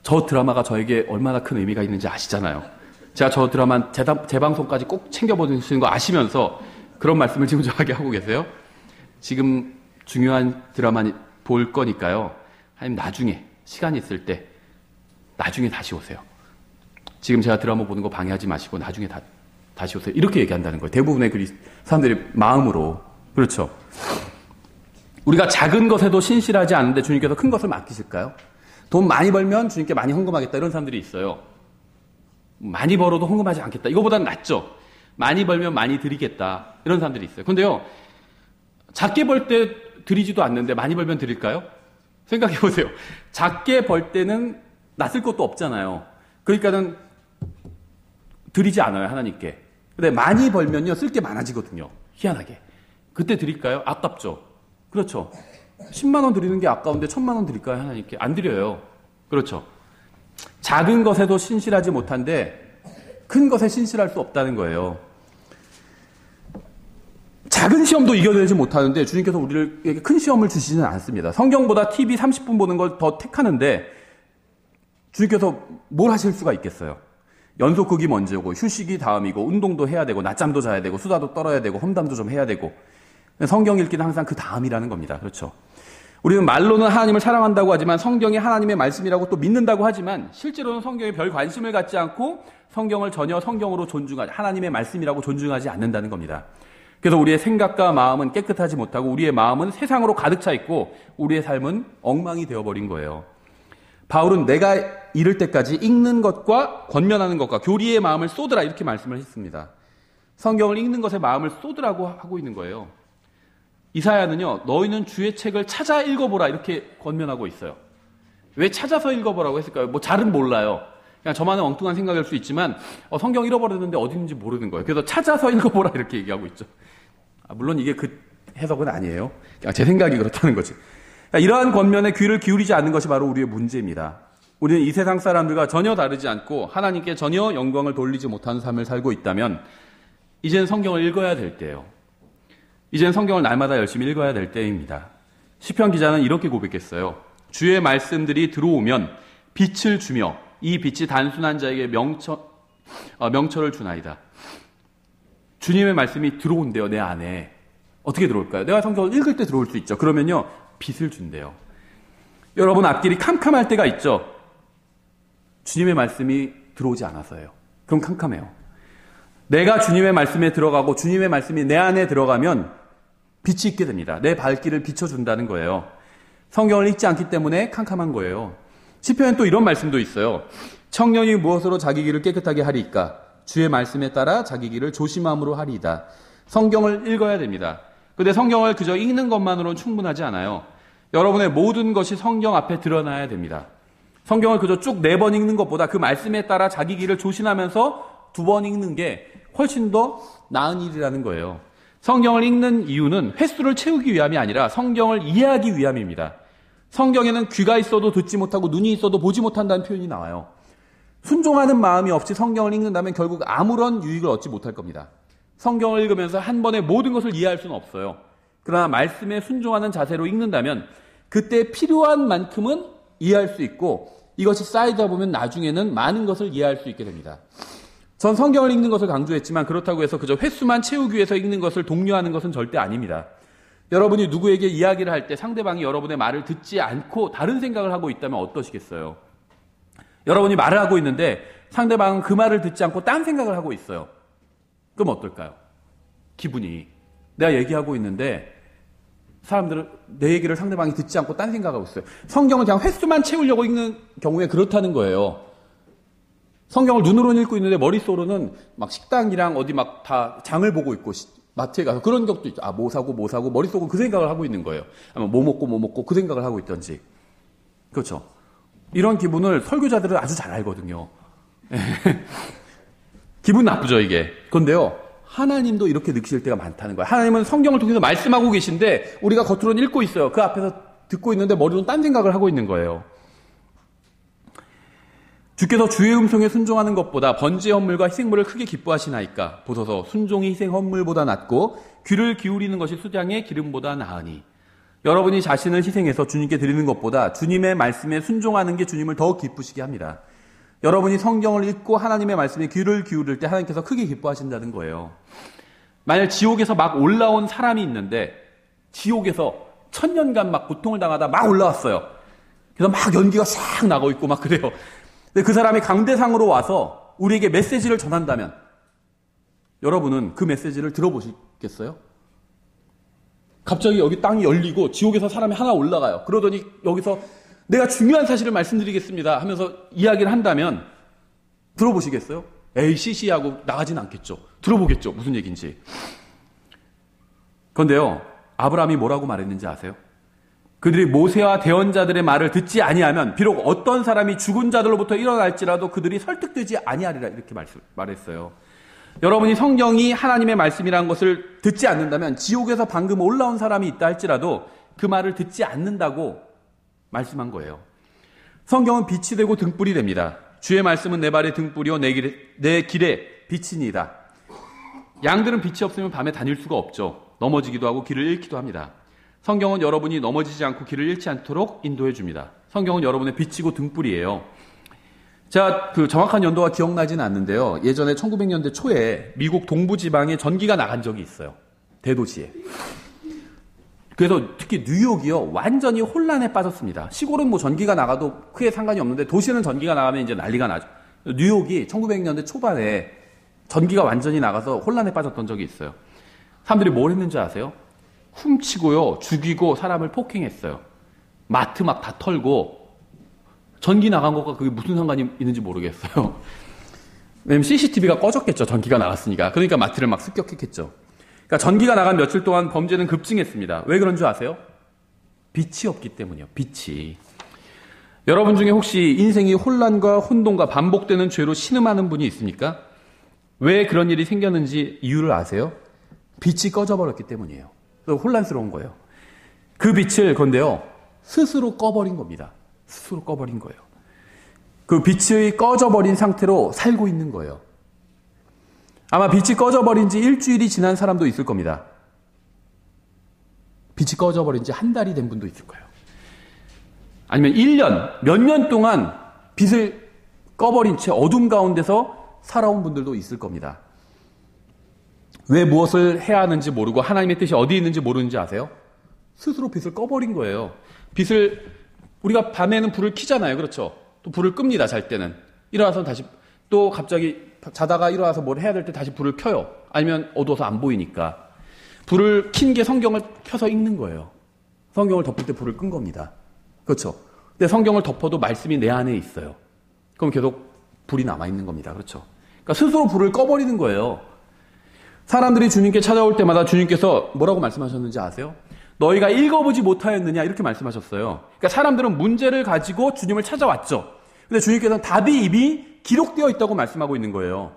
저 드라마가 저에게 얼마나 큰 의미가 있는지 아시잖아요. 제가 저 드라마 재방송까지 꼭 챙겨보시는 거 아시면서 그런 말씀을 지금 저에게 하고 계세요? 지금 중요한 드라마 볼 거니까요. 하나님 나중에 시간이 있을 때 나중에 다시 오세요. 지금 제가 드라마 보는 거 방해하지 마시고 나중에 다시 오세요. 이렇게 얘기한다는 거예요. 대부분의 사람들이 마음으로. 그렇죠. 우리가 작은 것에도 신실하지 않은데 주님께서 큰 것을 맡기실까요? 돈 많이 벌면 주님께 많이 헌금하겠다 이런 사람들이 있어요. 많이 벌어도 헌금하지 않겠다. 이거보다는 낫죠. 많이 벌면 많이 드리겠다. 이런 사람들이 있어요. 근데요, 작게 벌 때 드리지도 않는데 많이 벌면 드릴까요? 생각해 보세요. 작게 벌 때는 나 쓸 것도 없잖아요. 그러니까는 드리지 않아요, 하나님께. 근데 많이 벌면요, 쓸 게 많아지거든요. 희한하게. 그때 드릴까요? 아깝죠. 그렇죠. 10만 원 드리는 게 아까운데 1000만 원 드릴까요, 하나님께? 안 드려요. 그렇죠. 작은 것에도 신실하지 못한데 큰 것에 신실할 수 없다는 거예요. 작은 시험도 이겨내지 못하는데 주님께서 우리에게 큰 시험을 주시지는 않습니다. 성경보다 TV 30분 보는 걸 더 택하는데 주님께서 뭘 하실 수가 있겠어요? 연속극이 먼저고 휴식이 다음이고 운동도 해야 되고 낮잠도 자야 되고 수다도 떨어야 되고 험담도 좀 해야 되고 성경 읽기는 항상 그 다음이라는 겁니다. 그렇죠? 우리는 말로는 하나님을 사랑한다고 하지만 성경이 하나님의 말씀이라고 또 믿는다고 하지만 실제로는 성경에 별 관심을 갖지 않고 성경을 전혀 성경으로 존중하지, 하나님의 말씀이라고 존중하지 않는다는 겁니다. 그래서 우리의 생각과 마음은 깨끗하지 못하고 우리의 마음은 세상으로 가득 차 있고 우리의 삶은 엉망이 되어버린 거예요. 바울은 내가 이를 때까지 읽는 것과 권면하는 것과 교리의 마음을 쏟으라 이렇게 말씀을 했습니다. 성경을 읽는 것에 마음을 쏟으라고 하고 있는 거예요. 이사야는요, 너희는 주의 책을 찾아 읽어보라 이렇게 권면하고 있어요. 왜 찾아서 읽어보라고 했을까요? 뭐 잘은 몰라요. 그냥 저만의 엉뚱한 생각일 수 있지만 성경 잃어버렸는데 어디 있는지 모르는 거예요. 그래서 찾아서 읽어보라 이렇게 얘기하고 있죠. 물론 이게 그 해석은 아니에요. 그냥 제 생각이 그렇다는 거지. 이러한 권면에 귀를 기울이지 않는 것이 바로 우리의 문제입니다. 우리는 이 세상 사람들과 전혀 다르지 않고 하나님께 전혀 영광을 돌리지 못하는 삶을 살고 있다면 이제는 성경을 읽어야 될 때예요. 이제는 성경을 날마다 열심히 읽어야 될 때입니다. 시편 기자는 이렇게 고백했어요. 주의 말씀들이 들어오면 빛을 주며 이 빛이 단순한 자에게 명철을 주나이다. 주님의 말씀이 들어온대요, 내 안에. 어떻게 들어올까요? 내가 성경을 읽을 때 들어올 수 있죠. 그러면요, 빛을 준대요. 여러분 앞길이 캄캄할 때가 있죠. 주님의 말씀이 들어오지 않아서예요. 그럼 캄캄해요. 내가 주님의 말씀에 들어가고 주님의 말씀이 내 안에 들어가면 빛이 있게 됩니다. 내 발길을 비춰준다는 거예요. 성경을 읽지 않기 때문에 캄캄한 거예요. 시편엔 또 이런 말씀도 있어요. 청년이 무엇으로 자기 길을 깨끗하게 하리이까? 주의 말씀에 따라 자기 길을 조심함으로 하리이다. 성경을 읽어야 됩니다. 근데 성경을 그저 읽는 것만으로는 충분하지 않아요. 여러분의 모든 것이 성경 앞에 드러나야 됩니다. 성경을 그저 쭉 4번 읽는 것보다 그 말씀에 따라 자기 길을 조심하면서 2번 읽는 게 훨씬 더 나은 일이라는 거예요. 성경을 읽는 이유는 횟수를 채우기 위함이 아니라 성경을 이해하기 위함입니다. 성경에는 귀가 있어도 듣지 못하고 눈이 있어도 보지 못한다는 표현이 나와요. 순종하는 마음이 없이 성경을 읽는다면 결국 아무런 유익을 얻지 못할 겁니다. 성경을 읽으면서 한 번에 모든 것을 이해할 수는 없어요. 그러나 말씀에 순종하는 자세로 읽는다면 그때 필요한 만큼은 이해할 수 있고 이것이 쌓이다 보면 나중에는 많은 것을 이해할 수 있게 됩니다. 전 성경을 읽는 것을 강조했지만 그렇다고 해서 그저 횟수만 채우기 위해서 읽는 것을 독려하는 것은 절대 아닙니다. 여러분이 누구에게 이야기를 할 때 상대방이 여러분의 말을 듣지 않고 다른 생각을 하고 있다면 어떠시겠어요? 여러분이 말을 하고 있는데 상대방은 그 말을 듣지 않고 딴 생각을 하고 있어요. 그럼 어떨까요? 기분이. 내가 얘기하고 있는데 사람들은 내 얘기를 상대방이 듣지 않고 딴 생각하고 있어요. 성경을 그냥 횟수만 채우려고 읽는 경우에 그렇다는 거예요. 성경을 눈으로는 읽고 있는데 머릿속으로는 막 식당이랑 어디 막 다 장을 보고 있고 마트에 가서 그런 적도 있죠. 뭐 사고 머릿속은 그 생각을 하고 있는 거예요. 아니면 뭐 먹고 그 생각을 하고 있던지. 그렇죠. 이런 기분을 설교자들은 아주 잘 알거든요. 기분 나쁘죠, 이게. 그런데요, 하나님도 이렇게 느끼실 때가 많다는 거예요. 하나님은 성경을 통해서 말씀하고 계신데 우리가 겉으로는 읽고 있어요. 그 앞에서 듣고 있는데 머리로는 딴 생각을 하고 있는 거예요. 주께서 주의 음성에 순종하는 것보다 번제 헌물과 희생물을 크게 기뻐하시나이까? 보소서 순종이 희생 헌물보다 낫고 귀를 기울이는 것이 수장의 기름보다 나으니. 여러분이 자신을 희생해서 주님께 드리는 것보다 주님의 말씀에 순종하는 게 주님을 더 기쁘시게 합니다. 여러분이 성경을 읽고 하나님의 말씀에 귀를 기울일 때 하나님께서 크게 기뻐하신다는 거예요. 만약 지옥에서 막 올라온 사람이 있는데 지옥에서 1000년간 막 고통을 당하다 막 올라왔어요. 그래서 막 연기가 싹 나고 있고 막 그래요. 근데 그 사람이 강대상으로 와서 우리에게 메시지를 전한다면 여러분은 그 메시지를 들어보시겠어요? 갑자기 여기 땅이 열리고 지옥에서 사람이 하나 올라가요. 그러더니 여기서 내가 중요한 사실을 말씀드리겠습니다 하면서 이야기를 한다면 들어보시겠어요? 에이, 시시하고 나가진 않겠죠. 들어보겠죠. 무슨 얘기인지. 그런데요, 아브라함이 뭐라고 말했는지 아세요? 그들이 모세와 대언자들의 말을 듣지 아니하면 비록 어떤 사람이 죽은 자들로부터 일어날지라도 그들이 설득되지 아니하리라 이렇게 말했어요. 여러분이 성경이 하나님의 말씀이라는 것을 듣지 않는다면 지옥에서 방금 올라온 사람이 있다 할지라도 그 말을 듣지 않는다고 말씀한 거예요. 성경은 빛이 되고 등불이 됩니다. 주의 말씀은 내 발의 등불이요 내 길에 빛이니이다. 양들은 빛이 없으면 밤에 다닐 수가 없죠. 넘어지기도 하고 길을 잃기도 합니다. 성경은 여러분이 넘어지지 않고 길을 잃지 않도록 인도해 줍니다. 성경은 여러분의 빛이고 등불이에요. 자, 그 정확한 연도가 기억나지는 않는데요. 예전에 1900년대 초에 미국 동부지방에 전기가 나간 적이 있어요. 대도시에. 그래서 특히 뉴욕이요, 완전히 혼란에 빠졌습니다. 시골은 뭐 전기가 나가도 크게 상관이 없는데 도시는 전기가 나가면 이제 난리가 나죠. 뉴욕이 1900년대 초반에 전기가 완전히 나가서 혼란에 빠졌던 적이 있어요. 사람들이 뭘 했는지 아세요? 훔치고요, 죽이고 사람을 폭행했어요. 마트 막 다 털고, 전기 나간 것과 그게 무슨 상관이 있는지 모르겠어요. 왜냐면 CCTV가 꺼졌겠죠. 전기가 나갔으니까. 그러니까 마트를 막 습격했겠죠. 그러니까 전기가 나간 며칠 동안 범죄는 급증했습니다. 왜 그런 줄 아세요? 빛이 없기 때문이요. 빛이. 여러분 중에 혹시 인생이 혼란과 혼돈과 반복되는 죄로 신음하는 분이 있습니까? 왜 그런 일이 생겼는지 이유를 아세요? 빛이 꺼져버렸기 때문이에요. 혼란스러운 거예요. 그 빛을 건데요, 스스로 꺼버린 겁니다. 스스로 꺼버린 거예요. 그 빛이 꺼져버린 상태로 살고 있는 거예요. 아마 빛이 꺼져버린 지 일주일이 지난 사람도 있을 겁니다. 빛이 꺼져버린 지 한 달이 된 분도 있을 거예요. 아니면 1년, 몇 년 동안 빛을 꺼버린 채 어둠 가운데서 살아온 분들도 있을 겁니다. 왜 무엇을 해야 하는지 모르고 하나님의 뜻이 어디 있는지 모르는지 아세요? 스스로 빛을 꺼버린 거예요. 우리가 밤에는 불을 켜잖아요. 그렇죠? 또 불을 끕니다. 잘 때는. 일어나서 다시 또 갑자기 자다가 일어나서 뭘 해야 될 때 다시 불을 켜요. 아니면 어두워서 안 보이니까. 불을 킨 게 성경을 펴서 읽는 거예요. 성경을 덮을 때 불을 끈 겁니다. 그렇죠? 근데 성경을 덮어도 말씀이 내 안에 있어요. 그럼 계속 불이 남아있는 겁니다. 그렇죠? 그러니까 스스로 불을 꺼버리는 거예요. 사람들이 주님께 찾아올 때마다 주님께서 뭐라고 말씀하셨는지 아세요? 너희가 읽어보지 못하였느냐 이렇게 말씀하셨어요. 그러니까 사람들은 문제를 가지고 주님을 찾아왔죠. 근데 주님께서는 답이 이미 기록되어 있다고 말씀하고 있는 거예요.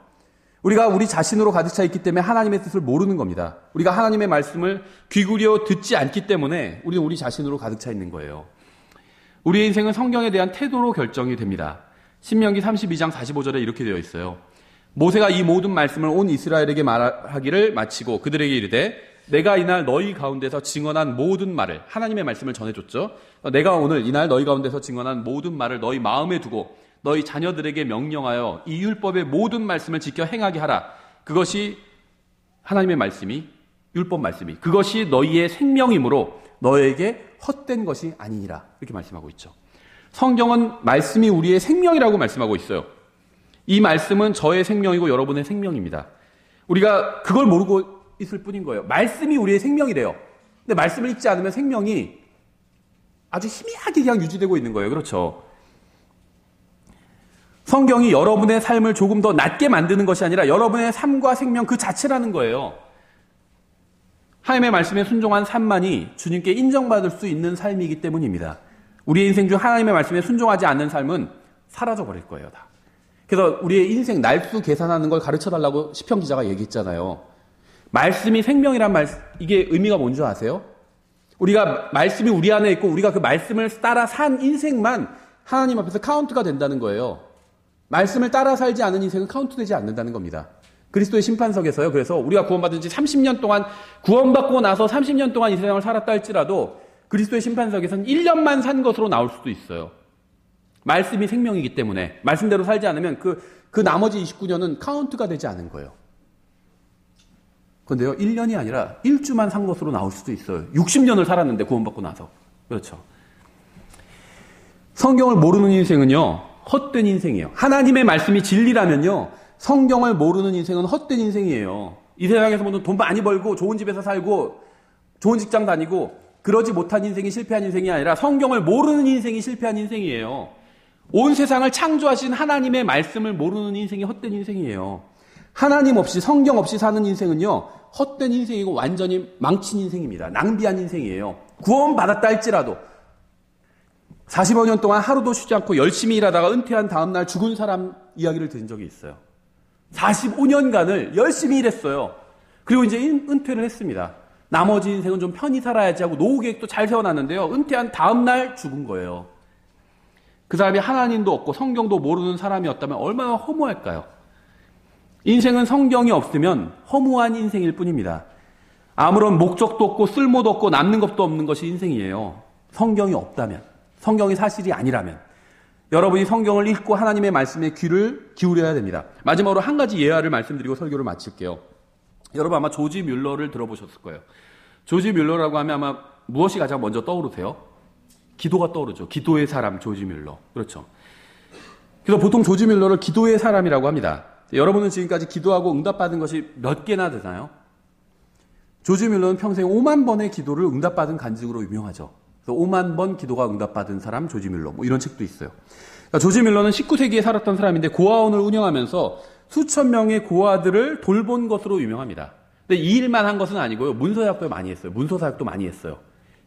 우리가 우리 자신으로 가득 차 있기 때문에 하나님의 뜻을 모르는 겁니다. 우리가 하나님의 말씀을 귀구려 듣지 않기 때문에 우리는 우리 자신으로 가득 차 있는 거예요. 우리의 인생은 성경에 대한 태도로 결정이 됩니다. 신명기 32장 45절에 이렇게 되어 있어요. 모세가 이 모든 말씀을 온 이스라엘에게 말하기를 마치고 그들에게 이르되 내가 이날 너희 가운데서 증언한 모든 말을, 하나님의 말씀을 전해줬죠. 내가 오늘 이날 너희 가운데서 증언한 모든 말을 너희 마음에 두고 너희 자녀들에게 명령하여 이 율법의 모든 말씀을 지켜 행하게 하라. 그것이 하나님의 말씀이, 율법 말씀이, 그것이 너희의 생명이므로 너에게 헛된 것이 아니니라. 이렇게 말씀하고 있죠. 성경은 말씀이 우리의 생명이라고 말씀하고 있어요. 이 말씀은 저의 생명이고 여러분의 생명입니다. 우리가 그걸 모르고 있을 뿐인 거예요. 말씀이 우리의 생명이래요. 근데 말씀을 읽지 않으면 생명이 아주 희미하게 그냥 유지되고 있는 거예요. 그렇죠? 성경이 여러분의 삶을 조금 더 낫게 만드는 것이 아니라 여러분의 삶과 생명 그 자체라는 거예요. 하나님의 말씀에 순종한 삶만이 주님께 인정받을 수 있는 삶이기 때문입니다. 우리의 인생 중 하나님의 말씀에 순종하지 않는 삶은 사라져버릴 거예요. 다. 그래서 우리의 인생 날수 계산하는 걸 가르쳐달라고 시편 기자가 얘기했잖아요. 말씀이 생명이란 이게 의미가 뭔지 아세요? 우리가 말씀이 우리 안에 있고 우리가 그 말씀을 따라 산 인생만 하나님 앞에서 카운트가 된다는 거예요. 말씀을 따라 살지 않은 인생은 카운트되지 않는다는 겁니다. 그리스도의 심판석에서요. 그래서 우리가 구원받은 지 30년 동안, 구원받고 나서 30년 동안 이 세상을 살았다 할지라도 그리스도의 심판석에서는 1년만 산 것으로 나올 수도 있어요. 말씀이 생명이기 때문에 말씀대로 살지 않으면 그 나머지 29년은 카운트가 되지 않은 거예요. 그런데요, 1년이 아니라 1주만 산 것으로 나올 수도 있어요. 60년을 살았는데 구원받고 나서. 그렇죠. 성경을 모르는 인생은요, 헛된 인생이에요. 하나님의 말씀이 진리라면요, 성경을 모르는 인생은 헛된 인생이에요. 이 세상에서 모두 돈 많이 벌고 좋은 집에서 살고 좋은 직장 다니고 그러지 못한 인생이 실패한 인생이 아니라 성경을 모르는 인생이 실패한 인생이에요. 온 세상을 창조하신 하나님의 말씀을 모르는 인생이 헛된 인생이에요. 하나님 없이 성경 없이 사는 인생은요. 헛된 인생이고 완전히 망친 인생입니다. 낭비한 인생이에요. 구원받았다 할지라도 40여 년 동안 하루도 쉬지 않고 열심히 일하다가 은퇴한 다음날 죽은 사람 이야기를 들은 적이 있어요. 45년간을 열심히 일했어요. 그리고 이제 은퇴를 했습니다. 나머지 인생은 좀 편히 살아야지 하고 노후 계획도 잘 세워놨는데요. 은퇴한 다음날 죽은 거예요. 그 사람이 하나님도 없고 성경도 모르는 사람이었다면 얼마나 허무할까요? 인생은 성경이 없으면 허무한 인생일 뿐입니다. 아무런 목적도 없고 쓸모도 없고 남는 것도 없는 것이 인생이에요. 성경이 없다면, 성경이 사실이 아니라면 여러분이 성경을 읽고 하나님의 말씀에 귀를 기울여야 됩니다. 마지막으로 한 가지 예화를 말씀드리고 설교를 마칠게요. 여러분 아마 조지 뮬러를 들어보셨을 거예요. 조지 뮬러라고 하면 아마 무엇이 가장 먼저 떠오르세요? 기도가 떠오르죠. 기도의 사람 조지 뮬러. 그렇죠. 그래서 보통 조지 뮬러를 기도의 사람이라고 합니다. 여러분은 지금까지 기도하고 응답받은 것이 몇 개나 되나요? 조지 뮬러는 평생 5만 번의 기도를 응답받은 간증으로 유명하죠. 그래서 5만 번 기도가 응답받은 사람 조지 뮬러 뭐 이런 책도 있어요. 그러니까 조지 뮬러는 19세기에 살았던 사람인데 고아원을 운영하면서 수천 명의 고아들을 돌본 것으로 유명합니다. 근데 이 일만 한 것은 아니고요. 문서사역도 많이 했어요. 문서사역도 많이 했어요.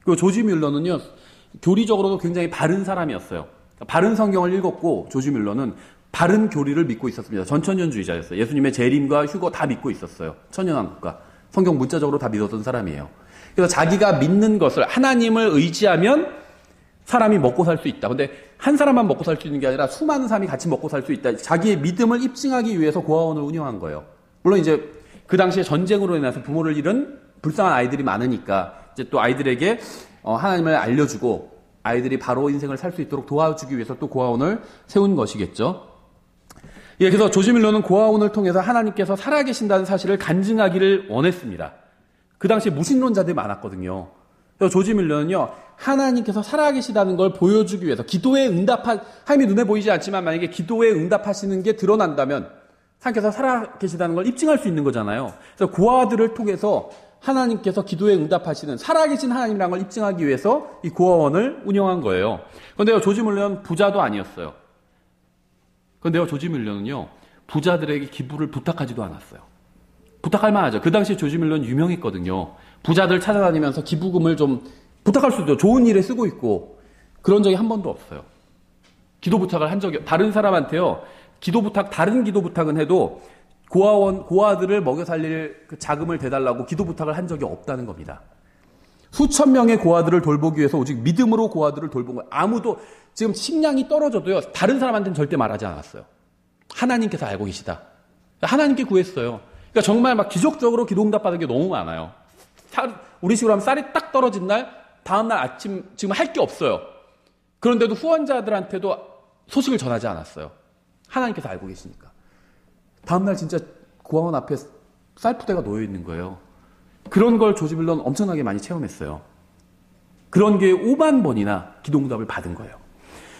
그리고 조지 뮬러는요. 교리적으로도 굉장히 바른 사람이었어요. 그러니까 바른 성경을 읽었고 조지 뮬러는 바른 교리를 믿고 있었습니다. 전천년주의자였어요. 예수님의 재림과 휴거 다 믿고 있었어요. 천연왕국가. 성경 문자적으로 다 믿었던 사람이에요. 그래서 자기가 믿는 것을 하나님을 의지하면 사람이 먹고 살 수 있다. 근데 한 사람만 먹고 살 수 있는 게 아니라 수많은 사람이 같이 먹고 살 수 있다. 자기의 믿음을 입증하기 위해서 고아원을 운영한 거예요. 물론 이제 그 당시에 전쟁으로 인해서 부모를 잃은 불쌍한 아이들이 많으니까 이제 또 아이들에게 하나님을 알려주고 아이들이 바로 인생을 살 수 있도록 도와주기 위해서 또 고아원을 세운 것이겠죠. 예, 그래서 조지 뮬러는 고아원을 통해서 하나님께서 살아계신다는 사실을 간증하기를 원했습니다. 그 당시에 무신론자들이 많았거든요. 그래서 조지 뮬러는요, 하나님께서 살아계시다는 걸 보여주기 위해서 기도에 하나님이 눈에 보이지 않지만 만약에 기도에 응답하시는 게 드러난다면 하나님께서 살아계시다는 걸 입증할 수 있는 거잖아요. 그래서 고아들을 통해서 하나님께서 기도에 응답하시는 살아계신 하나님이라는 걸 입증하기 위해서 이 고아원을 운영한 거예요. 그런데요, 조지 뮬러는 부자도 아니었어요. 그런데요, 조지 뮬러는요, 부자들에게 기부를 부탁하지도 않았어요. 부탁할 만하죠. 그 당시 조지 뮬러는 유명했거든요. 부자들 찾아다니면서 기부금을 좀 부탁할 수도 있죠. 좋은 일에 쓰고 있고 그런 적이 한 번도 없어요. 기도 부탁을 한 적이 다른 사람한테요. 다른 기도 부탁은 해도 고아들을 먹여 살릴 그 자금을 대달라고 기도 부탁을 한 적이 없다는 겁니다. 수천 명의 고아들을 돌보기 위해서 오직 믿음으로 고아들을 돌본 거예요. 아무도 지금 식량이 떨어져도요. 다른 사람한테는 절대 말하지 않았어요. 하나님께서 알고 계시다. 하나님께 구했어요. 그러니까 정말 막 기적적으로 기도 응답받은 게 너무 많아요. 우리 식으로 하면 쌀이 딱 떨어진 날, 다음날 아침 지금 할 게 없어요. 그런데도 후원자들한테도 소식을 전하지 않았어요. 하나님께서 알고 계시니까. 다음날 진짜 고아원 앞에 쌀푸대가 놓여 있는 거예요. 그런 걸 조지 뮬러는 엄청나게 많이 체험했어요. 그런 게 5만 번이나 기도 응답을 받은 거예요.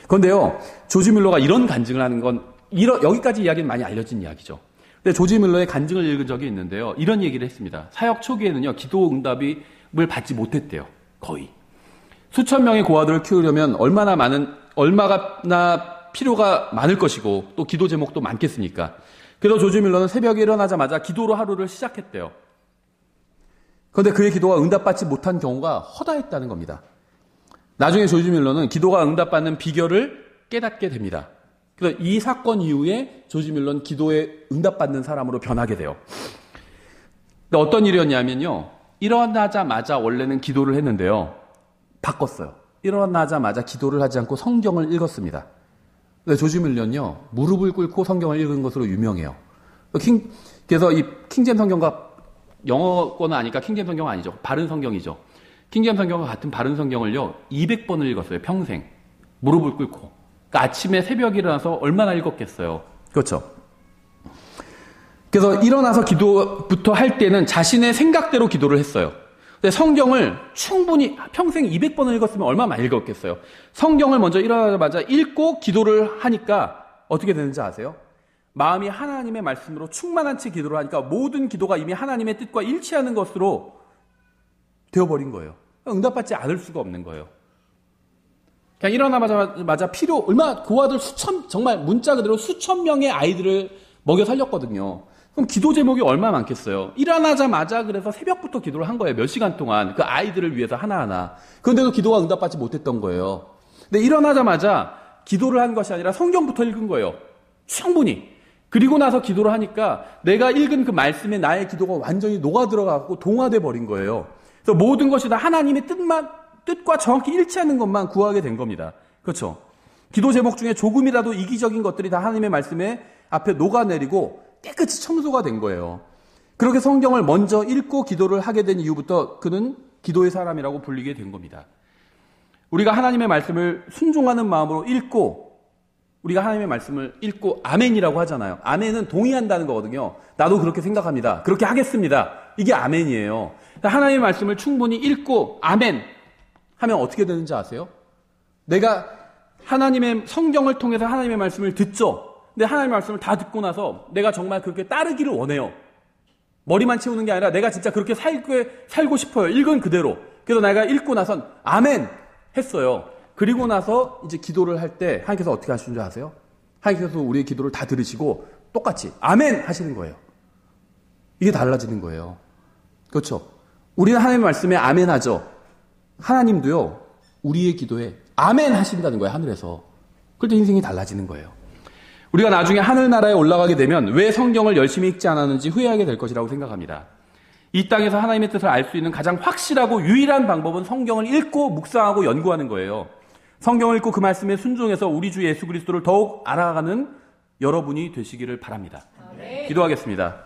그런데요, 조지 뮬러가 이런 간증을 하는 건 여기까지 이야기는 많이 알려진 이야기죠. 근데 조지 뮬러의 간증을 읽은 적이 있는데요. 이런 얘기를 했습니다. 사역 초기에는요. 기도 응답을 받지 못했대요. 거의. 수천 명의 고아들을 키우려면 얼마나 필요가 많을 것이고 또 기도 제목도 많겠습니까? 그래서 조지 뮬러는 새벽에 일어나자마자 기도로 하루를 시작했대요. 그런데 그의 기도가 응답받지 못한 경우가 허다했다는 겁니다. 나중에 조지 뮬러는 기도가 응답받는 비결을 깨닫게 됩니다. 그래서 이 사건 이후에 조지 뮬러는 기도에 응답받는 사람으로 변하게 돼요. 근데 어떤 일이었냐면요. 일어나자마자 원래는 기도를 했는데요. 바꿨어요. 일어나자마자 기도를 하지 않고 성경을 읽었습니다. 근데 조지 뮬러는요. 무릎을 꿇고 성경을 읽은 것으로 유명해요. 그래서 이 킹제임 성경과 영어권은 아니까 킹제임 성경은 아니죠. 바른 성경이죠. 킹제임 성경과 같은 바른 성경을요. 200번을 읽었어요. 평생. 무릎을 꿇고. 그러니까 아침에 새벽에 일어나서 얼마나 읽었겠어요. 그렇죠. 그래서 일어나서 기도부터 할 때는 자신의 생각대로 기도를 했어요. 근데 성경을 충분히 평생 200번을 읽었으면 얼마나 많이 읽었겠어요. 성경을 먼저 일어나자마자 읽고 기도를 하니까 어떻게 되는지 아세요? 마음이 하나님의 말씀으로 충만한 채 기도를 하니까 모든 기도가 이미 하나님의 뜻과 일치하는 것으로 되어버린 거예요. 응답받지 않을 수가 없는 거예요. 그냥 일어나자마자 얼마 그 아들 정말 문자 그대로 수천 명의 아이들을 먹여 살렸거든요. 그럼 기도 제목이 얼마나 많겠어요? 일어나자마자 그래서 새벽부터 기도를 한 거예요. 몇 시간 동안 그 아이들을 위해서 하나하나. 그런데도 기도가 응답받지 못했던 거예요. 근데 일어나자마자 기도를 한 것이 아니라 성경부터 읽은 거예요. 충분히. 그리고 나서 기도를 하니까 내가 읽은 그 말씀에 나의 기도가 완전히 녹아들어가고 동화돼 버린 거예요. 그래서 모든 것이 다 하나님의 뜻과 정확히 일치하는 것만 구하게 된 겁니다. 그렇죠? 기도 제목 중에 조금이라도 이기적인 것들이 다 하나님의 말씀에 앞에 녹아내리고 깨끗이 청소가 된 거예요. 그렇게 성경을 먼저 읽고 기도를 하게 된 이후부터 그는 기도의 사람이라고 불리게 된 겁니다. 우리가 하나님의 말씀을 순종하는 마음으로 읽고 우리가 하나님의 말씀을 읽고 아멘이라고 하잖아요. 아멘은 동의한다는 거거든요. 나도 그렇게 생각합니다. 그렇게 하겠습니다. 이게 아멘이에요. 하나님의 말씀을 충분히 읽고 아멘 하면 어떻게 되는지 아세요? 내가 하나님의 성경을 통해서 하나님의 말씀을 듣죠. 근데 하나님의 말씀을 다 듣고 나서 내가 정말 그렇게 따르기를 원해요. 머리만 채우는 게 아니라 내가 진짜 그렇게 살고 싶어요. 읽은 그대로. 그래서 내가 읽고 나선 아멘 했어요. 그리고 나서 이제 기도를 할 때 하나님께서 어떻게 하시는 줄 아세요? 하나님께서 우리의 기도를 다 들으시고 똑같이 아멘 하시는 거예요. 이게 달라지는 거예요. 그렇죠? 우리는 하나님의 말씀에 아멘 하죠. 하나님도요. 우리의 기도에 아멘 하신다는 거예요. 하늘에서. 그럴 때 인생이 달라지는 거예요. 우리가 나중에 하늘나라에 올라가게 되면 왜 성경을 열심히 읽지 않았는지 후회하게 될 것이라고 생각합니다. 이 땅에서 하나님의 뜻을 알 수 있는 가장 확실하고 유일한 방법은 성경을 읽고 묵상하고 연구하는 거예요. 성경을 읽고 그 말씀에 순종해서 우리 주 예수 그리스도를 더욱 알아가는 여러분이 되시기를 바랍니다. 기도하겠습니다.